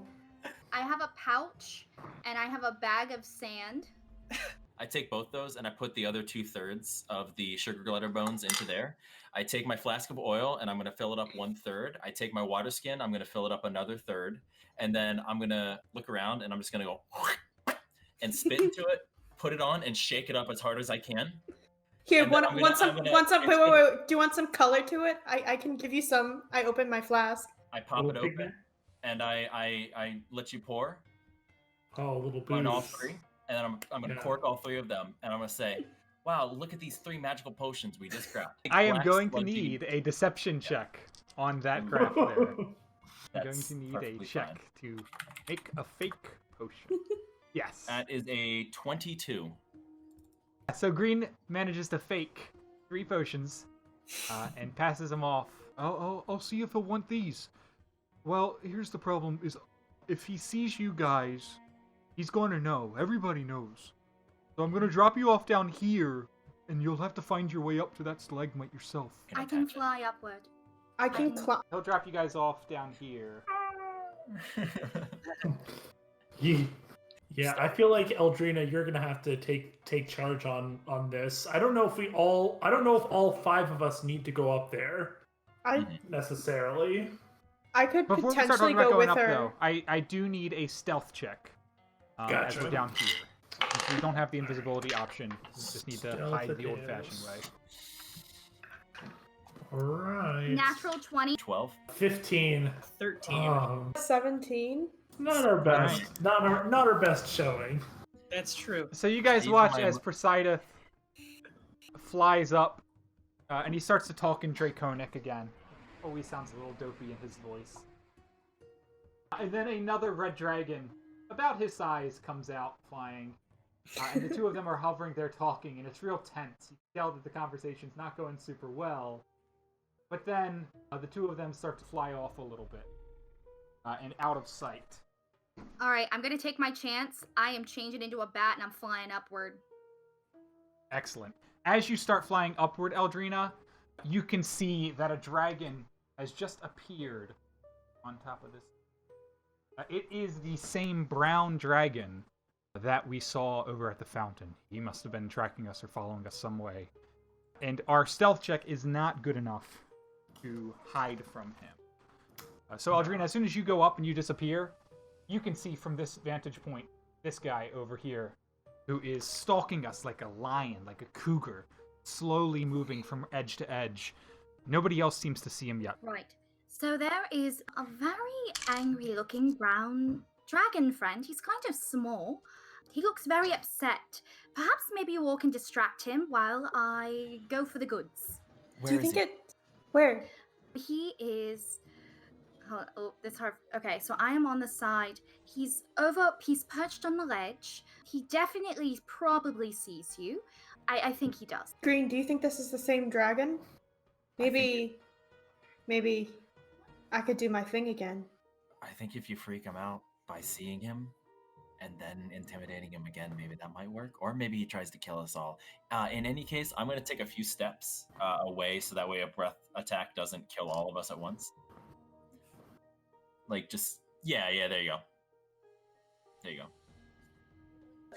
B: I have a pouch and I have a bag of sand.
F: I take both those and I put the other 2/3 of the sugar glider bones into there. I take my flask of oil and I'm going to fill it up 1/3. I take my water skin, I'm going to fill it up another third. And then I'm going to look around and I'm just going to go and spit into it, put it on, and shake it up as hard as I can.
E: Here,
F: And then
E: want some?
F: I'm gonna-
E: Wait. Do you want some color to it? I can give you some. I open my flask.
F: I pop
C: Little
F: it
C: pigment?
F: open and I let you pour
C: Oh, little
F: on all
C: booze.
F: three. And then I'm going to
C: Yeah.
F: cork all 3 of them. And I'm going to say, wow, look at these 3 magical potions we just grabbed.
A: I am
F: Black
A: going to
F: sludgy-
A: need a deception check on that graph there. I'm going
F: That's
A: to need a
F: perfectly
A: check
F: fine.
A: to make a fake potion. Yes.
F: That is a 22.
A: So Green manages to fake 3 potions and passes them off. I'll see if he'll want these. Well, here's the problem: is if he sees you guys, he's going to know. Everybody knows. So I'm going to drop you off down here, and you'll have to find your way up to that stalagmite yourself.
B: I can fly upward.
E: I can climb.
A: He'll drop you guys off down here.
C: Yeah, I feel like Eldrina, you're gonna have to take charge on this. I don't know if all 5 of us need to go up there
E: I
C: necessarily.
E: I could
A: Before we start
E: potentially
A: talking about
E: go
A: going
E: with
A: up,
E: her.
A: though, I do need a stealth check as
C: Gotcha.
A: we're down here. Since we don't have the invisibility option. We just need to
C: Stealth
A: hide
C: it
A: the old-fashioned
C: is.
A: way.
C: Alright.
B: Natural 20.
F: 12.
C: 15.
D: 13.
E: 17.
C: Not our best. Not our best showing.
D: That's true.
A: So you guys
F: Even
A: watch
F: my-
A: as Poseidon flies up, and he starts to talk in Draconic again. Always sounds a little dopey in his voice. And then another red dragon, about his size, comes out flying. And the 2 of them are hovering there talking, and it's real tense. You can tell that the conversation's not going super well. But then the 2 of them start to fly off a little bit, and out of sight.
B: Alright, I'm gonna take my chance. I am changing into a bat and I'm flying upward.
A: Excellent. As you start flying upward, Eldrina, you can see that a dragon has just appeared on top of this. It is the same brown dragon that we saw over at the fountain. He must have been tracking us or following us some way. And our stealth check is not good enough to hide from him. So, Eldrina, as soon as you go up and you disappear, you can see from this vantage point this guy over here who is stalking us like a lion, like a cougar, slowly moving from edge to edge. Nobody else seems to see him yet.
B: Right. So there is a very angry looking brown dragon friend. He's kind of small. He looks very upset. Perhaps maybe you all can distract him while I go for the goods.
E: Do you think it? Where?
B: He is. Oh, that's hard. Okay, so I am on the side. He's perched on the ledge. He definitely probably sees you. I think he does.
E: Green, do you think this is the same dragon? Maybe I could do my thing again.
F: I think if you freak him out by seeing him and then intimidating him again, maybe that might work. Or maybe he tries to kill us all. In any case, I'm going to take a few steps away so that way a breath attack doesn't kill all of us at once. Like, just... Yeah, there you go. There you go.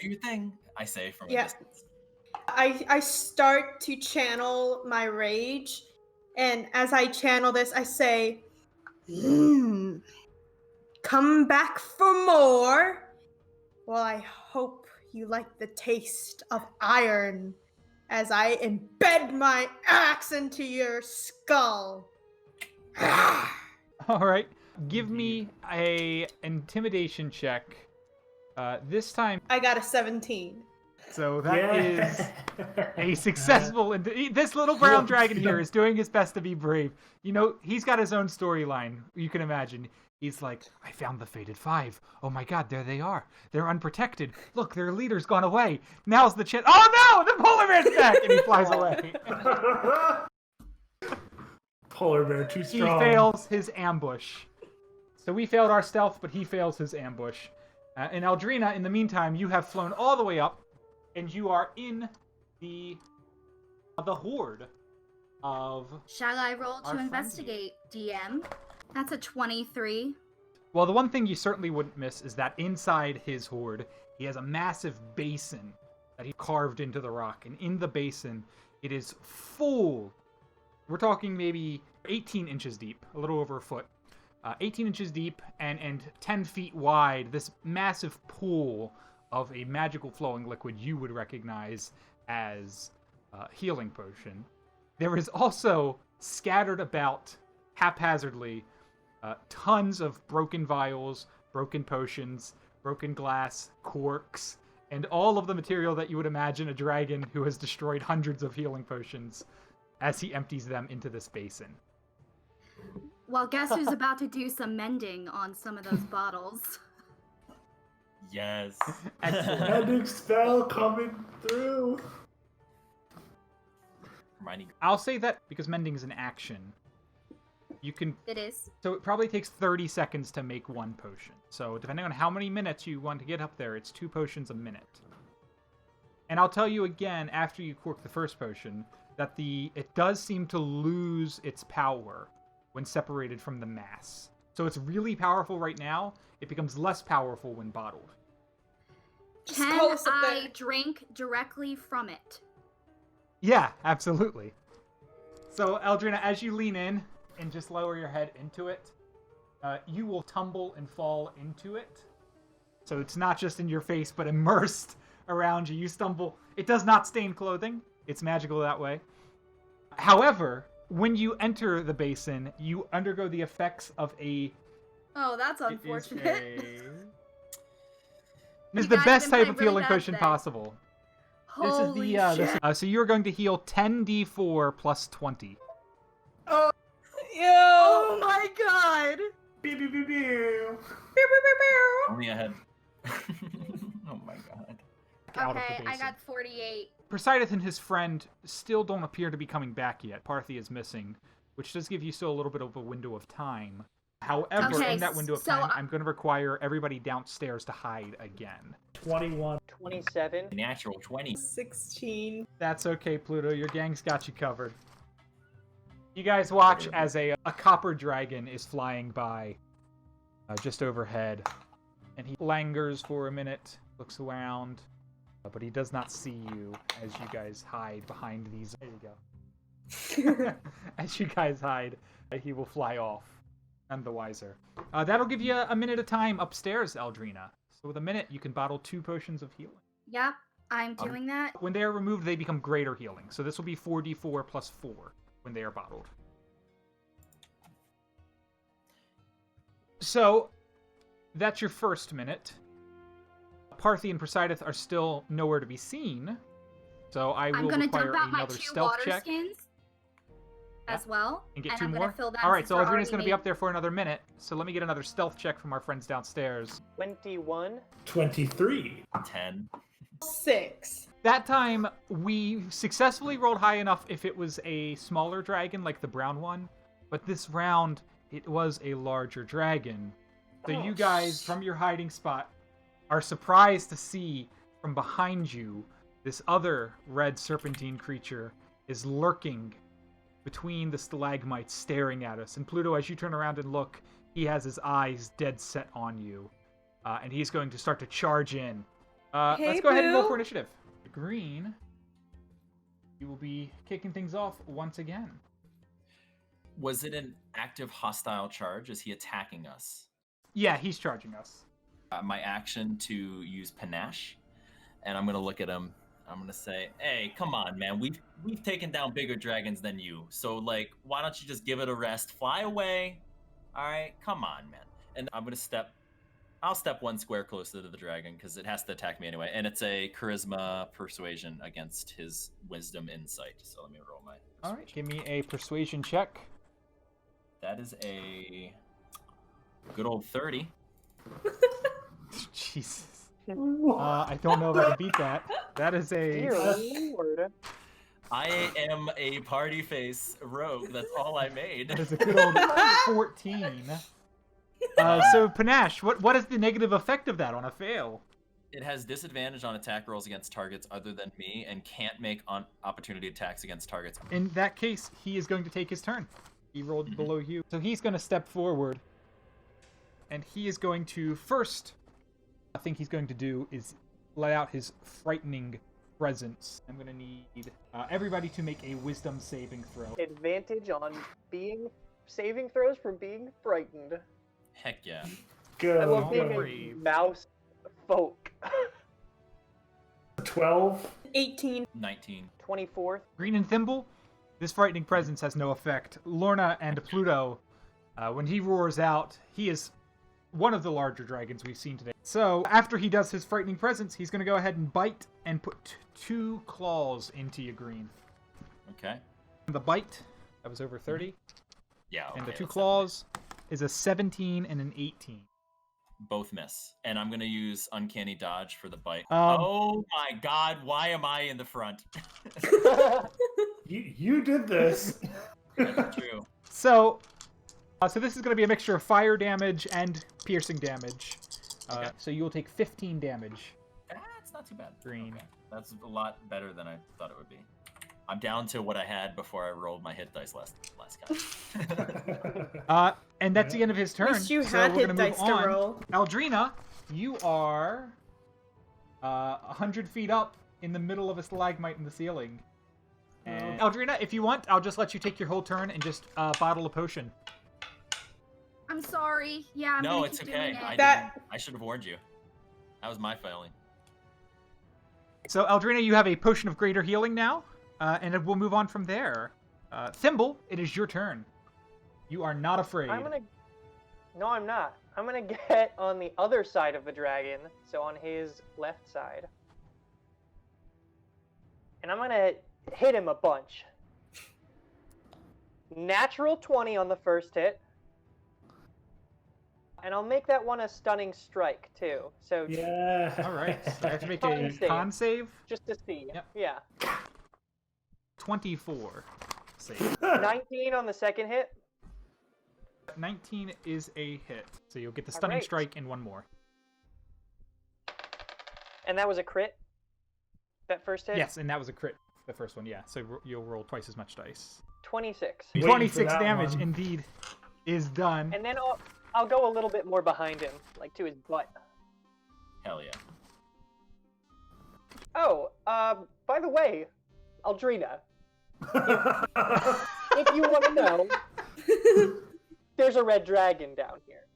F: Do your thing, I say from a distance.
E: I start to channel my rage, and as I channel this, I say, "Come back for more." Well, I hope you like the taste of iron as I embed my axe into your skull.
A: All right. Give me a intimidation check. This time,
E: I got a 17.
A: So that is
C: Yeah.
A: a successful. And this little brown dragon here is doing his best to be brave. You know, he's got his own storyline. You can imagine. He's like, I found the fated five. Oh my god, there they are. They're unprotected. Look, their leader's gone away. Now's the chance. Oh no, the polar bear's back, and he flies away.
C: Polar bear too
A: He
C: strong.
A: fails his ambush. So we failed our stealth, but he fails his ambush. And Aldrina, in the meantime, you have flown all the way up, and you are in the horde of...
B: Shall I roll
A: Our
B: to
A: friends
B: investigate, DM? That's a 23.
A: Well, the one thing you certainly wouldn't miss is that inside his horde, he has a massive basin that he carved into the rock. And in the basin, it is full. We're talking maybe 18 inches deep, a little over a foot. 18 inches deep and 10 feet wide, this massive pool of a magical flowing liquid you would recognize as healing potion. There is also scattered about haphazardly tons of broken vials, broken potions, broken glass, corks, and all of the material that you would imagine a dragon who has destroyed hundreds of healing potions as he empties them into this basin.
B: Well, guess who's about to do some mending on some of those bottles?
F: Yes.
A: Excellent.
C: Magic spell coming through.
F: Hermione,
A: I'll say that because mending is an action. You can...
B: It is.
A: So it probably takes 30 seconds to make one potion. So depending on how many minutes you want to get up there, it's 2 potions a minute. And I'll tell you again, after you cork the first potion, that it does seem to lose its power when separated from the mass. So it's really powerful right now. It becomes less powerful when bottled.
E: Just
B: Can
E: call us up
B: I
E: there.
B: drink directly from it?
A: Yeah, absolutely. So, Eldrina, as you lean in and just lower your head into it, you will tumble and fall into it. So it's not just in your face, but immersed around you. You stumble. It does not stain clothing. It's magical that way. However, when you enter the basin, you undergo the effects of a...
B: Oh, that's unfortunate.
A: It
B: You
A: is the
B: guys
A: best
B: been
A: type
B: playing
A: of
B: really
A: healing
B: bad
A: potion
B: today.
A: possible.
B: Holy shit.
A: So you're going to heal 10d4 plus 20.
E: Oh, yo!
B: Oh my god!
C: Beep, beep, beep, beep.
F: only I had. Oh my god.
A: Out of the
B: Okay, I
A: basin.
B: got 48.
A: Poseidon and his friend still don't appear to be coming back yet. Parthy is missing, which does give you still a little bit of a window of time. However,
B: Okay,
A: in that window of
B: so
A: time, I'm going to require everybody downstairs to hide again.
C: 21.
G: 27.
F: Natural 20.
E: 16.
A: That's okay, Pluto. Your gang's got you covered. You guys watch as a copper dragon is flying by just overhead. And he lingers for a minute, looks around, but he does not see you as you guys hide behind these... There you go. As you guys hide, he will fly off, none the wiser. That'll give you a minute of time upstairs, Eldrina. So with a minute, you can bottle 2 potions of healing.
B: Yep, I'm doing that.
A: When they are removed, they become greater healing. So this will be 4d4 plus 4 when they are bottled. So, that's your first minute. Parthy and Poseidon are still nowhere to be seen. So I
B: I'm
A: will
B: gonna
A: require
B: dump out my
A: another
B: 2
A: stealth
B: water
A: check.
B: skins as well.
A: And get
B: and
A: 2
B: I'm
A: more?
B: gonna fill that
A: Alright,
B: since
A: so
B: we're
A: Eldrina's
B: already
A: going to be
B: made-
A: up there for another minute. So let me get another stealth check from our friends downstairs.
G: 21.
C: 23.
F: 10.
E: 6.
A: That time, we successfully rolled high enough if it was a smaller dragon, like the brown one. But this round, it was a larger dragon. So you guys, from your hiding spot, are surprised to see from behind you this other red serpentine creature is lurking between the stalagmites, staring at us. And Pluto, as you turn around and look, he has his eyes dead set on you. And he's going to start to charge in.
E: Hey,
A: Let's go ahead and roll
E: Boo.
A: for initiative. Green, you will be kicking things off once again.
F: Was it an active hostile charge? Is he attacking us?
A: Yeah, he's charging us.
F: My action to use panache, and I'm gonna look at him. I'm gonna say, "Hey, come on, man. We've taken down bigger dragons than you. So like, why don't you just give it a rest? Fly away. All right, come on, man." And I'm gonna step I'll step one square closer to the dragon because it has to attack me anyway, and it's a charisma persuasion against his wisdom insight. So let me roll my.
A: All right, give me a persuasion check.
F: That is a good old 30.
A: Jesus. I don't know if I can beat that. That is a.
G: Dear Lord.
F: I am a party face rogue. That's all I made.
A: That is a good old 14. So Panache, what is the negative effect of that on a fail?
F: It has disadvantage on attack rolls against targets other than me, and can't make opportunity attacks against targets.
A: In that case, he is going to take his turn. He rolled below you, so he's going to step forward, and he is going to first. I think he's going to do is let out his frightening presence. I'm going to need everybody to make a wisdom saving throw.
G: Advantage on saving throws from being frightened.
F: Heck yeah.
C: Good.
G: I love being
A: brave.
G: a mouse folk.
C: 12.
E: 18.
F: 19.
G: 24th.
A: Green and Thimble, this frightening presence has no effect. Lorna and Pluto, when he roars out, he is one of the larger dragons we've seen today. So after he does his frightening presence, he's going to go ahead and bite and put 2 claws into you, Green.
F: Okay.
A: The bite, that was over 30.
F: Yeah. Okay,
A: And the 2
F: that's
A: claws is a 17 and an 18.
F: both miss. And I'm going to use Uncanny Dodge for the bite.
A: Um,
F: Oh my god, why am I in the front?
C: You did this.
F: That's true.
A: So this is going to be a mixture of fire damage and piercing damage.
F: Okay.
A: So you will take 15 damage.
F: That's not too bad.
A: Green.
F: Okay. That's a lot better than I thought it would be. I'm down to what I had before I rolled my hit dice last cast.
A: And that's the end of his turn.
E: Wish you
A: so
E: had
A: we're
E: hit
A: gonna move
E: dice to
A: on.
E: roll.
A: Aldrina, you are 100 feet up in the middle of a stalagmite in the ceiling. And Aldrina, if you want, I'll just let you take your whole turn and just bottle a potion.
B: I'm sorry. Yeah, I'm
F: No,
B: gonna
F: it's
B: keep
F: okay.
B: doing
F: I
B: it.
E: That-
F: I should have warned you. That was my failing.
A: So Aldrina, you have a potion of greater healing now, and we'll move on from there. Thimble, it is your turn. You are not afraid.
G: No, I'm not. I'm gonna get on the other side of the dragon, so on his left side. And I'm gonna hit him a bunch. Natural 20 on the first hit. And I'll make that one a stunning strike, too. So
C: Yeah.
A: All right. So I have to make
G: Con
A: a
G: save.
A: con save.
G: just to see.
A: Yep.
G: Yeah.
A: 24. Save.
G: 19 on the second hit.
A: 19 is a hit. So you'll get the stunning
G: Alright.
A: strike and one more.
G: And that was a crit? That first hit?
A: Yes, and that was a crit, the first one, yeah. So you'll roll twice as much dice.
G: 26.
C: Waiting for
A: 26
C: that
A: damage,
C: one.
A: indeed, is done.
G: And then I'll go a little bit more behind him, like to his butt.
F: Hell yeah.
G: Oh, by the way, Aldrina, if you want to know, there's a red dragon down here.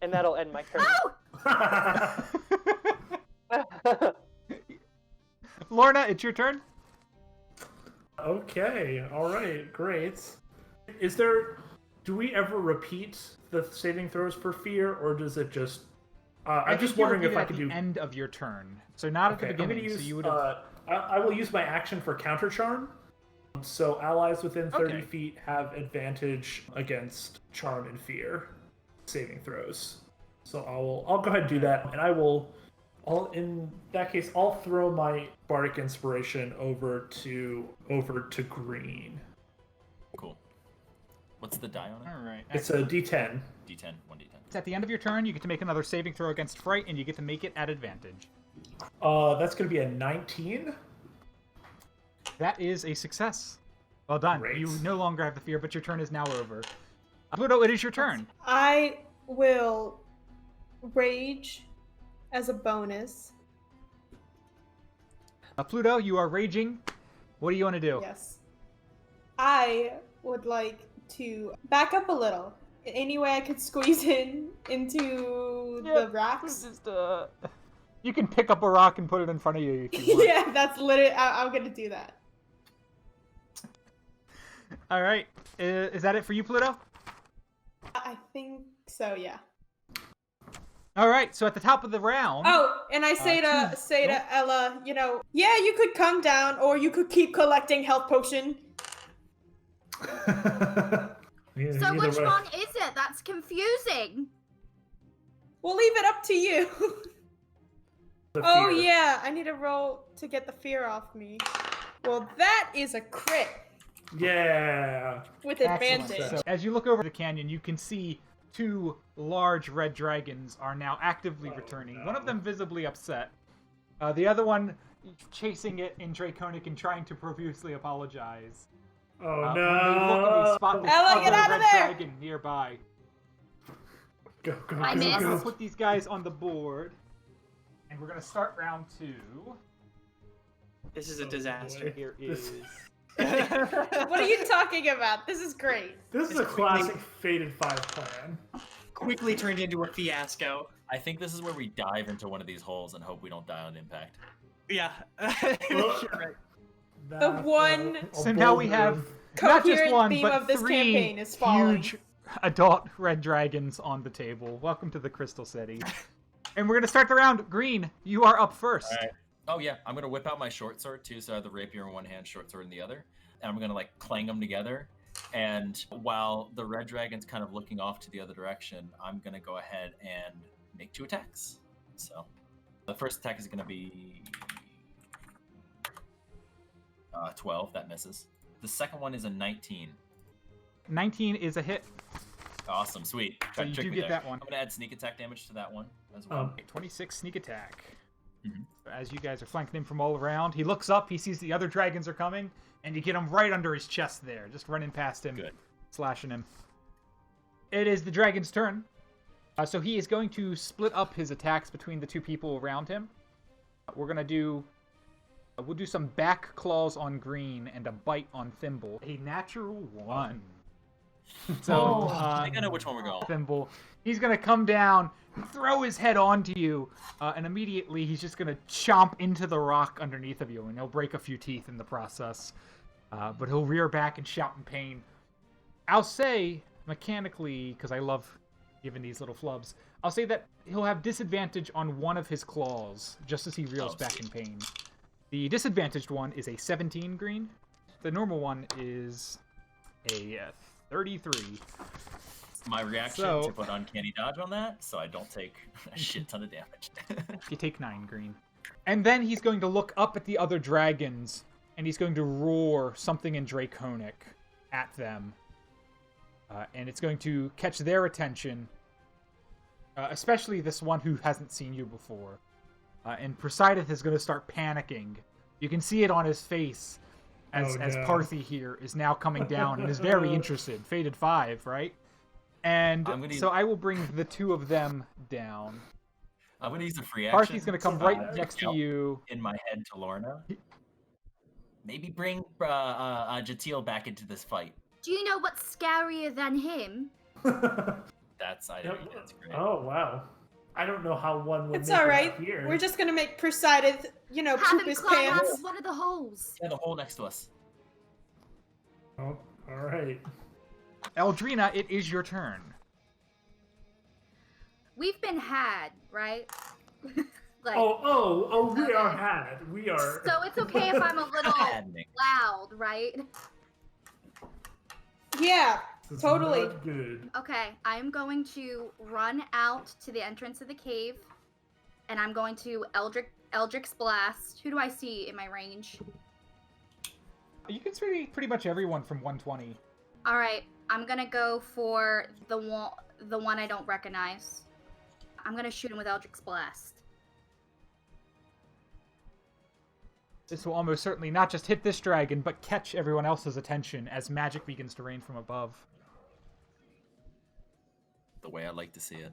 G: And that'll end my turn.
A: Lorna, it's your turn.
C: Okay, alright, great. Do we ever repeat the saving throws for fear, or does it just... I'm just wondering if I could do...
A: at the end of your turn. So not at the
C: Okay, I'm gonna
A: beginning,
C: use,
A: so you would have...
C: I will use my action for counter charm. So allies within 30
A: Okay.
C: feet have advantage against charm and fear saving throws. So I'll go ahead and do that, and in that case I'll throw my bardic inspiration over to Green.
F: Cool. What's the die on it?
A: Alright.
C: It's a D10.
F: D10. 1d10.
A: At the end of your turn, you get to make another saving throw against fright, and you get to make it at advantage.
C: That's going to be a 19.
A: That is a success. Well done.
C: Great.
A: You no longer have the fear, but your turn is now over. Pluto, it is your turn.
E: I will rage as a bonus.
A: Pluto, you are raging. What do you want to do?
E: Yes. I would like to back up a little. Any way I could squeeze into the rocks?
A: Just, you can pick up a rock and put it in front of you if you want.
E: Yeah, that's literally. I'm gonna do that.
A: All right. Is that it for you, Pluto?
E: I think so. Yeah.
A: All right, so at the top of the round...
E: Oh, and I say to Ella, yeah, you could come down, or you could keep collecting health potion.
C: Yeah,
B: So
C: either
B: which
C: way.
B: one is it? That's confusing.
E: We'll leave it up to you.
C: The
E: Oh
C: fear.
E: yeah, I need a roll to get the fear off me. Well, that is a crit
C: Yeah.
E: with
A: Excellent.
E: advantage.
A: So, as you look over the canyon, you can see 2 large red dragons are now actively returning. One of them visibly upset. The other one chasing it in Draconic and trying to profusely apologize.
C: Oh
A: When they look and they
C: no.
A: spot this
E: Ella,
A: other
E: get out of
A: red
E: there!
A: dragon nearby.
C: Go, go,
B: I
C: go,
B: missed.
A: I'm
C: go.
A: going to put these guys on the board. And we're going to start round 2.
D: This is a disaster.
A: Here
C: This-
A: is...
E: What are you talking about? This is great.
C: This is a classic Fated 5 plan.
D: Quickly turned into a fiasco.
F: I think this is where we dive into one of these holes and hope we don't die on impact.
D: Yeah.
C: Well,
D: You're right.
C: That's,
E: one-
C: a
A: So now
C: bold
A: we have
C: move.
A: not just
E: Coherent
A: one,
E: theme
A: but
E: of this
A: 3
E: campaign is falling.
A: huge adult red dragons on the table. Welcome to the Crystal City. And we're going to start the round. Green, you are up first.
F: All right. Oh yeah, I'm gonna whip out my short sword too. So I have the rapier in one hand, short sword in the other, and I'm gonna like clang them together. And while the red dragon's kind of looking off to the other direction, I'm gonna go ahead and make 2 attacks. So the first attack is gonna be 12. That misses. The second one is a 19.
A: 19 is a hit.
F: Awesome, sweet.
A: So you do get that one.
F: I'm gonna add sneak attack damage to that one as well.
A: 26 sneak attack.
F: Mhm.
A: As you guys are flanking him from all around, he looks up, he sees the other dragons are coming, and you get him right under his chest there, just running past him,
F: Good.
A: slashing him. It is the dragon's turn. So he is going to split up his attacks between the 2 people around him. We're going to do... we'll do some back claws on Green and a bite on Thimble. A natural 1. So,
F: I think I know which one we're going.
A: Thimble. He's gonna come down, throw his head onto you, and immediately he's just gonna chomp into the rock underneath of you, and he'll break a few teeth in the process. But he'll rear back and shout in pain. I'll say, mechanically, because I love giving these little flubs, I'll say that he'll have disadvantage on one of his claws, just as he reels back in pain. The disadvantaged one is a 17 green. The normal one is a 33.
F: My reaction
A: So-
F: to put uncanny dodge on that, so I don't take a shit ton of damage.
A: You take 9 green. And then he's going to look up at the other dragons, and he's going to roar something in Draconic at them. And it's going to catch their attention, especially this one who hasn't seen you before. And Poseidon is going to start panicking. You can see it on his face as
C: Oh, no.
A: Parthy here is now coming down and is very interested. Fated 5, right? And
F: I'm gonna
A: so I will bring the 2 of them down.
F: I'm gonna use a free action.
A: Parthy's going to come right next to you.
F: In my head to Lorna. Maybe bring Jatil back into this fight.
B: Do you know what's scarier than him?
F: That's
C: Yep.
F: that's great.
C: Oh wow. I don't know how one would
E: It's
C: make it
E: alright.
C: out here.
E: We're just gonna make Poseidon,
B: Have
E: poop
B: him
E: his
B: climb out
E: pants.
B: of one of the holes.
F: Yeah, the hole next to us.
C: Oh, alright.
A: Eldrina, it is your turn.
B: We've been had, right? like,
C: Oh, we are had. We are.
B: so it's okay if I'm a little
F: Maddening.
B: loud, right?
E: Yeah,
C: This is
E: totally.
C: not good.
B: Okay, I'm going to run out to the entrance of the cave, and I'm going to Eldrick's Blast. Who do I see in my range?
A: You can see pretty much everyone from 120.
B: All right, I'm gonna go for the one I don't recognize. I'm gonna shoot him with Eldrick's Blast.
A: This will almost certainly not just hit this dragon, but catch everyone else's attention as magic begins to rain from above.
F: The way I like to see it.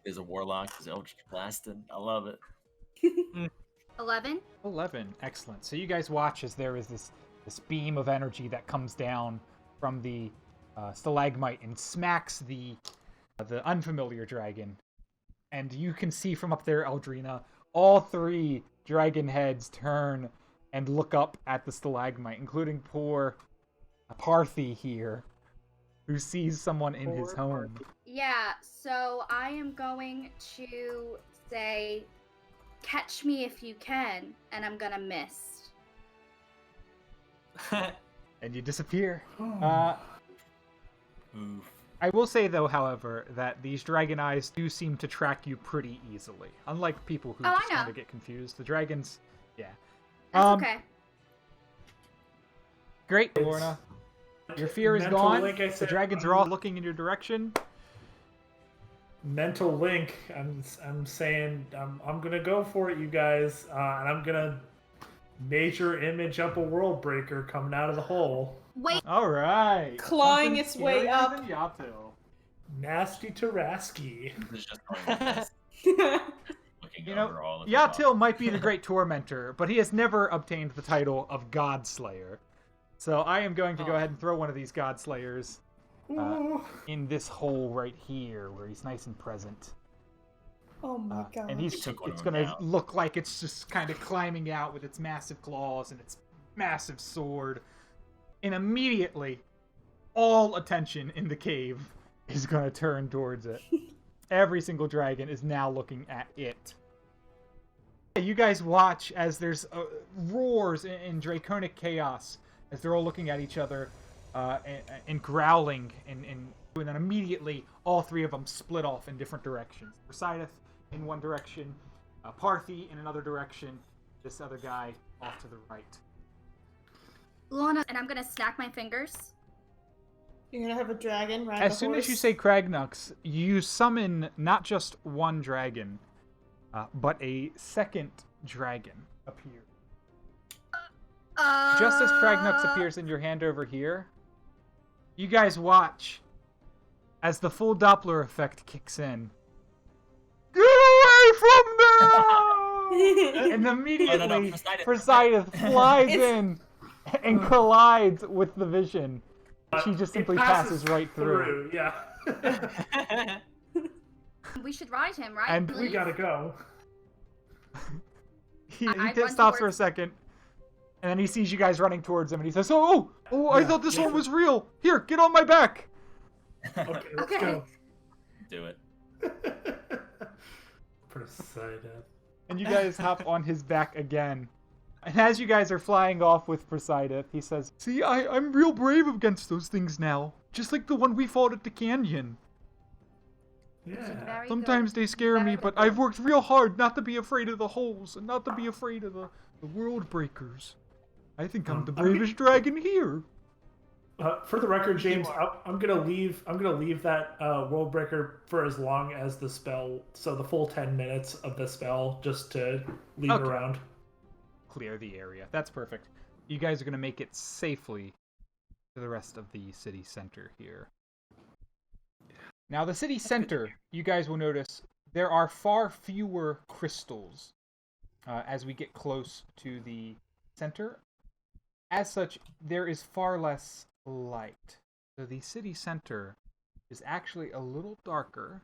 F: There's a warlock, there's Eldritch Blasted. I love it.
B: 11.
A: 11, excellent. So you guys watch as there is this beam of energy that comes down from the stalagmite and smacks the unfamiliar dragon. And you can see from up there, Eldrina, all 3 dragon heads turn and look up at the stalagmite, including poor Parthy here, who sees someone in his home.
B: Yeah, so I am going to say, catch me if you can, and I'm gonna miss.
A: And you disappear.
C: Oh.
F: Oof.
A: I will say, though, however, that these dragon eyes do seem to track you pretty easily. Unlike people who
B: Oh, I
A: just
B: know.
A: kind of get confused. The dragons, yeah.
B: That's okay.
A: Great, Lorna. Your fear is
C: Mental
A: gone.
C: link, I
A: The
C: said,
A: dragons are all looking in your direction.
C: Mental link. I'm saying I'm gonna go for it, you guys, and I'm gonna major image up a world breaker coming out of the hole.
B: Wait,
A: All right.
E: Clawing
A: Something
E: its way
A: scarier
E: up.
A: than Yato.
C: Nasty Tarasky.
F: This is just going like this, looking
A: You know,
F: over all of your
A: Yatil might
F: options.
A: be the great tormentor, but he has never obtained the title of Godslayer. So I am going to go ahead and throw one of these Godslayers
C: Ooh.
A: in this hole right here, where he's nice and present.
E: Oh my god.
A: And
F: He took one
A: it's
F: of them
A: going to
F: down.
A: look like it's just kind of climbing out with its massive claws and its massive sword. And immediately, all attention in the cave is going to turn towards it. Every single dragon is now looking at it. You guys watch as there's roars in draconic chaos as they're all looking at each other and growling, and then immediately all three of them split off in different directions. Poseidon in one direction, Parthi in another direction, this other guy off to the right.
B: Lorna, and I'm gonna snack my fingers.
E: You're gonna have a dragon ride
A: As
E: a
A: soon as you
E: horse?
A: say Kragnux, you summon not just one dragon, but a second dragon appears. Just as Kragnux appears in your hand over here, you guys watch as the full Doppler effect kicks in. Get away from there! And immediately, Poseidon flies in and collides with the vision. She just
C: It
A: simply passes right through.
C: Yeah.
B: We should ride him, right?
A: And
C: We gotta go.
A: He
B: I
A: just
B: run
A: stops for a
B: towards-
A: second, and then he sees you guys running towards him, and he says, "Oh, I
C: Yeah,
A: thought this
C: yeah.
A: one was real. Here, get on my back."
C: Okay, let's
B: Okay.
C: go.
F: Do it.
C: Poseidon.
A: And you guys hop on his back again. And as you guys are flying off with Poseidon, he says, "See, I'm real brave against those things now. Just like the one we fought at the canyon.
C: Yeah.
B: Very
A: Sometimes
B: good.
A: they scare me,
B: Very
A: but
B: good.
A: I've worked real hard not to be afraid of the holes and not to be afraid of the world breakers. I think I'm the bravest dragon here."
C: For the record, James, I'm gonna leave that world breaker for as long as the spell, so the full 10 minutes of the spell, just to leave it
A: Okay.
C: around.
A: Clear the area. That's perfect. You guys are going to make it safely to the rest of the city center here. Now, the city center, you guys will notice there are far fewer crystals as we get close to the center. As such, there is far less light. So the city center is actually a little darker,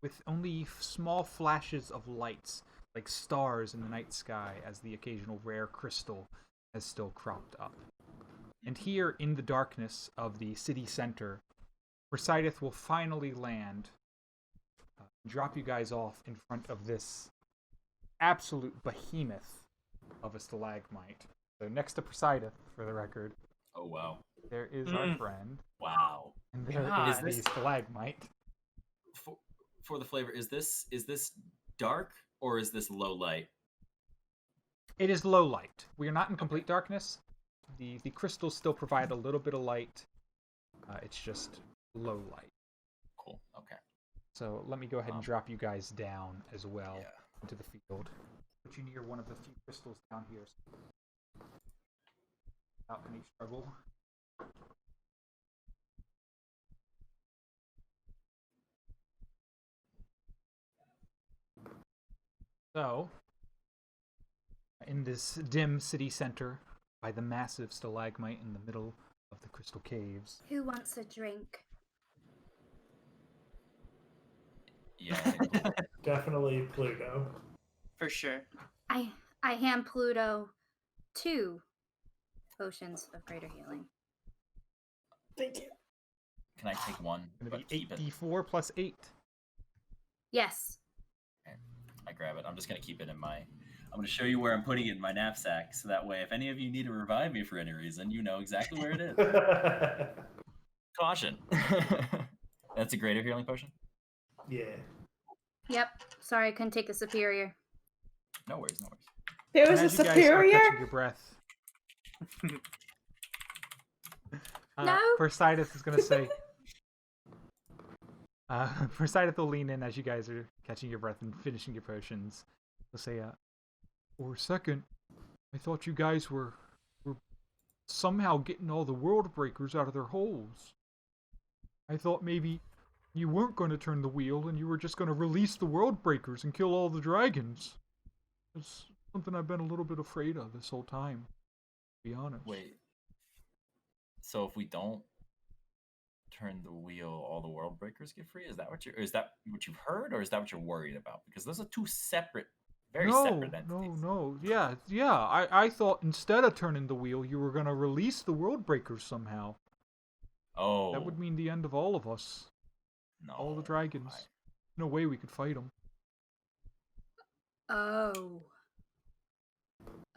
A: with only small flashes of lights, like stars in the night sky, as the occasional rare crystal has still cropped up. And here, in the darkness of the city center, Poseidon will finally land, drop you guys off in front of this absolute behemoth of a stalagmite. So next to Poseidon, for the record,
F: Oh wow.
A: there is our friend,
F: Wow.
A: and there
D: God.
A: is the stalagmite.
F: For the flavor, is this dark or is this low light?
A: It is low light. We are not in complete darkness. The crystals still provide a little bit of light. It's just low light.
F: Cool. Okay.
A: So let me go ahead and drop you guys down as well
F: Yeah.
A: into the field. Put you near one of the few crystals down here. Without any struggle. So, in this dim city center, by the massive stalagmite in the middle of the crystal caves,
B: Who wants a drink?
F: Yeah.
C: Definitely Pluto.
D: For sure.
B: I hand Pluto 2 potions of greater healing.
E: Thank you.
F: Can I take one?
A: Gonna
F: But
A: be
F: keep it.
A: 8d4 plus 8.
B: Yes.
F: Okay. I grab it. I'm just gonna keep it in my. I'm gonna show you where I'm putting it in my knapsack, so that way, if any of you need to revive me for any reason, you know exactly where it is. Caution. That's a greater healing potion.
C: Yeah.
B: Yep. Sorry, I couldn't take the superior.
F: No worries, no worries.
E: There
A: And
E: was a
A: as you guys are
E: superior?
A: catching your breath.
B: No.
A: Forsythus is gonna say. Forsythus will lean in as you guys are catching your breath and finishing your potions. He'll say, for a second, I thought you guys were somehow getting all the world breakers out of their holes. I thought maybe you weren't going to turn the wheel and you were just going to release the world breakers and kill all the dragons. It's something I've been a little bit afraid of this whole time, to be honest.
F: Wait. So if we don't turn the wheel, all the world breakers get free? Is that what you've heard, or is that what you're worried about? Because those are two separate, very separate entities.
A: No. Yeah. I thought instead of turning the wheel, you were going to release the world breakers somehow.
F: Oh.
A: That would mean the end of all of us.
F: No.
A: All the dragons. No way we could fight them.
B: Oh.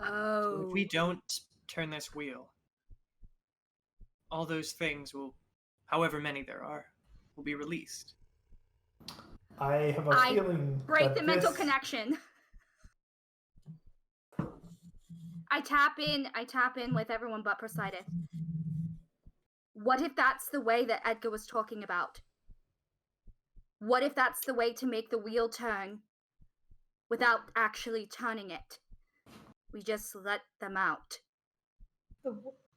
D: So if we don't turn this wheel, all those things will, however many there are, will be released.
C: I have a feeling.
B: Break
C: that
B: the mental
C: this-
B: connection. I tap in with everyone but Poseidon. What if that's the way that Edgar was talking about? What if that's the way to make the wheel turn without actually turning it? We just let them out.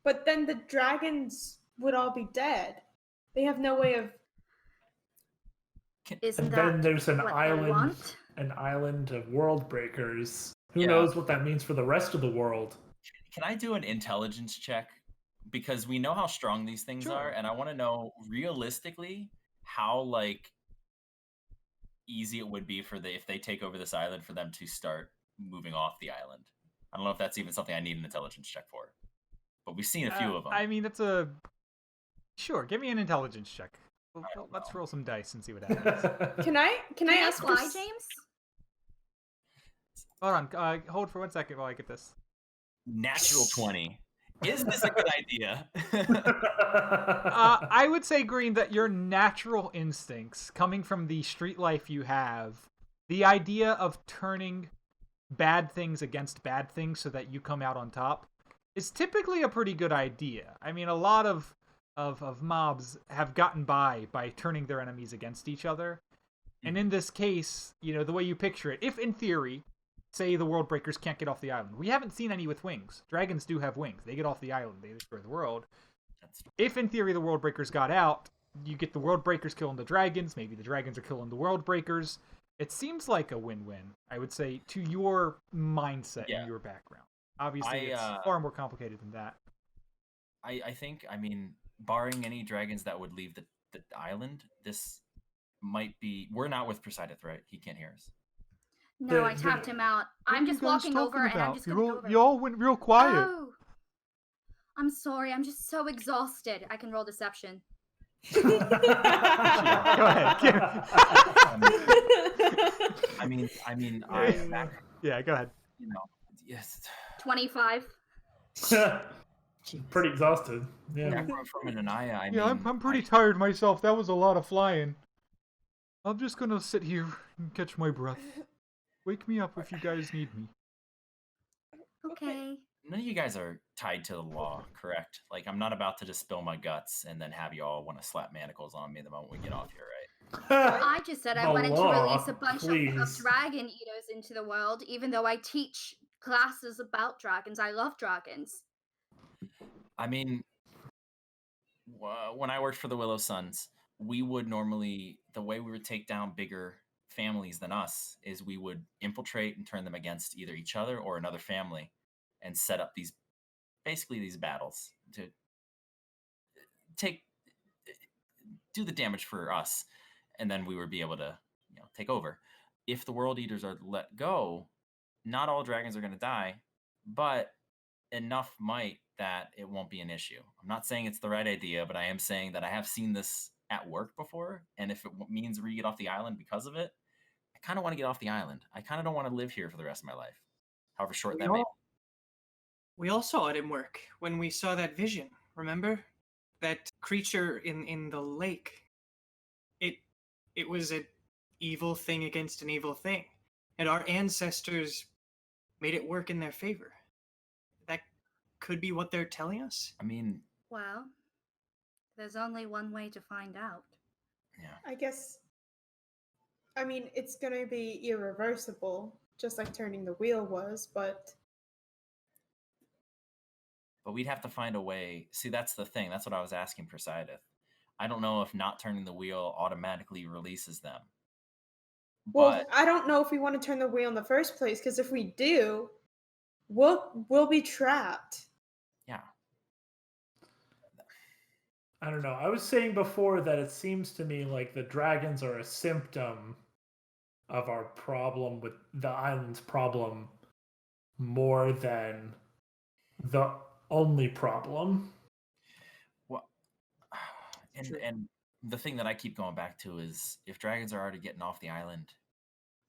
E: But then the dragons would all be dead. They have no way of.
B: Isn't
C: And
B: that
C: then there's an
B: what they
C: island,
B: want?
C: an island of world breakers. Who
F: Yeah.
C: knows what that means for the rest of the world?
F: Can I do an intelligence check? Because we know how strong these things
A: Sure.
F: are, and I want to know realistically how easy it would be for if they take over this island for them to start moving off the island. I don't know if that's even something I need an intelligence check for, but we've seen a few of them.
A: I mean, it's a... Sure, give me an intelligence check. Let's roll some dice and see what happens.
E: Can I ask
B: fly,
E: for
B: James?
A: Hold on, hold for 1 second while I get this.
F: Natural 20. Is this a good idea?
A: I would say, Green, that your natural instincts, coming from the street life you have, the idea of turning bad things against bad things so that you come out on top, is typically a pretty good idea. I mean, a lot of mobs have gotten by turning their enemies against each other. And in this case, the way you picture it, if in theory, say the world breakers can't get off the island. We haven't seen any with wings. Dragons do have wings. They get off the island. They destroy the world. If in theory the world breakers got out, you get the world breakers killing the dragons. Maybe the dragons are killing the world breakers. It seems like a win-win, I would say, to your mindset and your background. Obviously, it's far more complicated than that.
F: I think, barring any dragons that would leave the island, this might be... We're not with Poseidon, right? He can't hear us.
B: No, I tapped him out. I'm just walking over and I'm just going to go over.
A: You all went real quiet.
B: Oh, I'm sorry. I'm just so exhausted. I can roll deception.
A: Go ahead. Yeah, go ahead.
F: Yes.
B: 25.
C: Pretty exhausted. Yeah.
F: From an Anaya,
A: I'm pretty tired myself. That was a lot of flying. I'm just gonna sit here and catch my breath. Wake me up if you guys need me.
B: Okay.
F: None of you guys are tied to the law, correct? I'm not about to just spill my guts and then have you all want to slap manacles on me the moment we get off here, right?
B: I just said I
C: The
B: wanted to
C: law,
B: release a bunch of
C: please.
B: dragon eaters into the world, even though I teach classes about dragons. I love dragons.
F: When I worked for the Willow Suns, we would normally, the way we would take down bigger families than us is we would infiltrate and turn them against either each other or another family and set up these battles to do the damage for us, and then we would be able to take over. If the world eaters are let go, not all dragons are going to die, but enough might that it won't be an issue. I'm not saying it's the right idea, but I am saying that I have seen this at work before, and if it means we get off the island because of it, I kind of want to get off the island. I kind of don't want to live here for the rest of my life, however short
D: We
F: that may be.
D: all, we all saw it in work when we saw that vision. Remember that creature in the lake? It was an evil thing against an evil thing, and our ancestors made it work in their favor. That could be what they're telling us.
F: I mean,
B: Well, there's only one way to find out.
F: yeah.
E: I guess. I mean, it's gonna be irreversible, just like turning the wheel was, but
F: But we'd have to find a way. See, that's the thing. That's what I was asking for Sideth. I don't know if not turning the wheel automatically releases them.
E: well,
F: But
E: I don't know if we want to turn the wheel in the first place, because if we do, we'll be trapped.
F: yeah,
C: I don't know. I was saying before that it seems to me like the dragons are a symptom of our problem with the island's problem more than the only problem.
F: well,
D: True.
F: and the thing that I keep going back to is if dragons are already getting off the island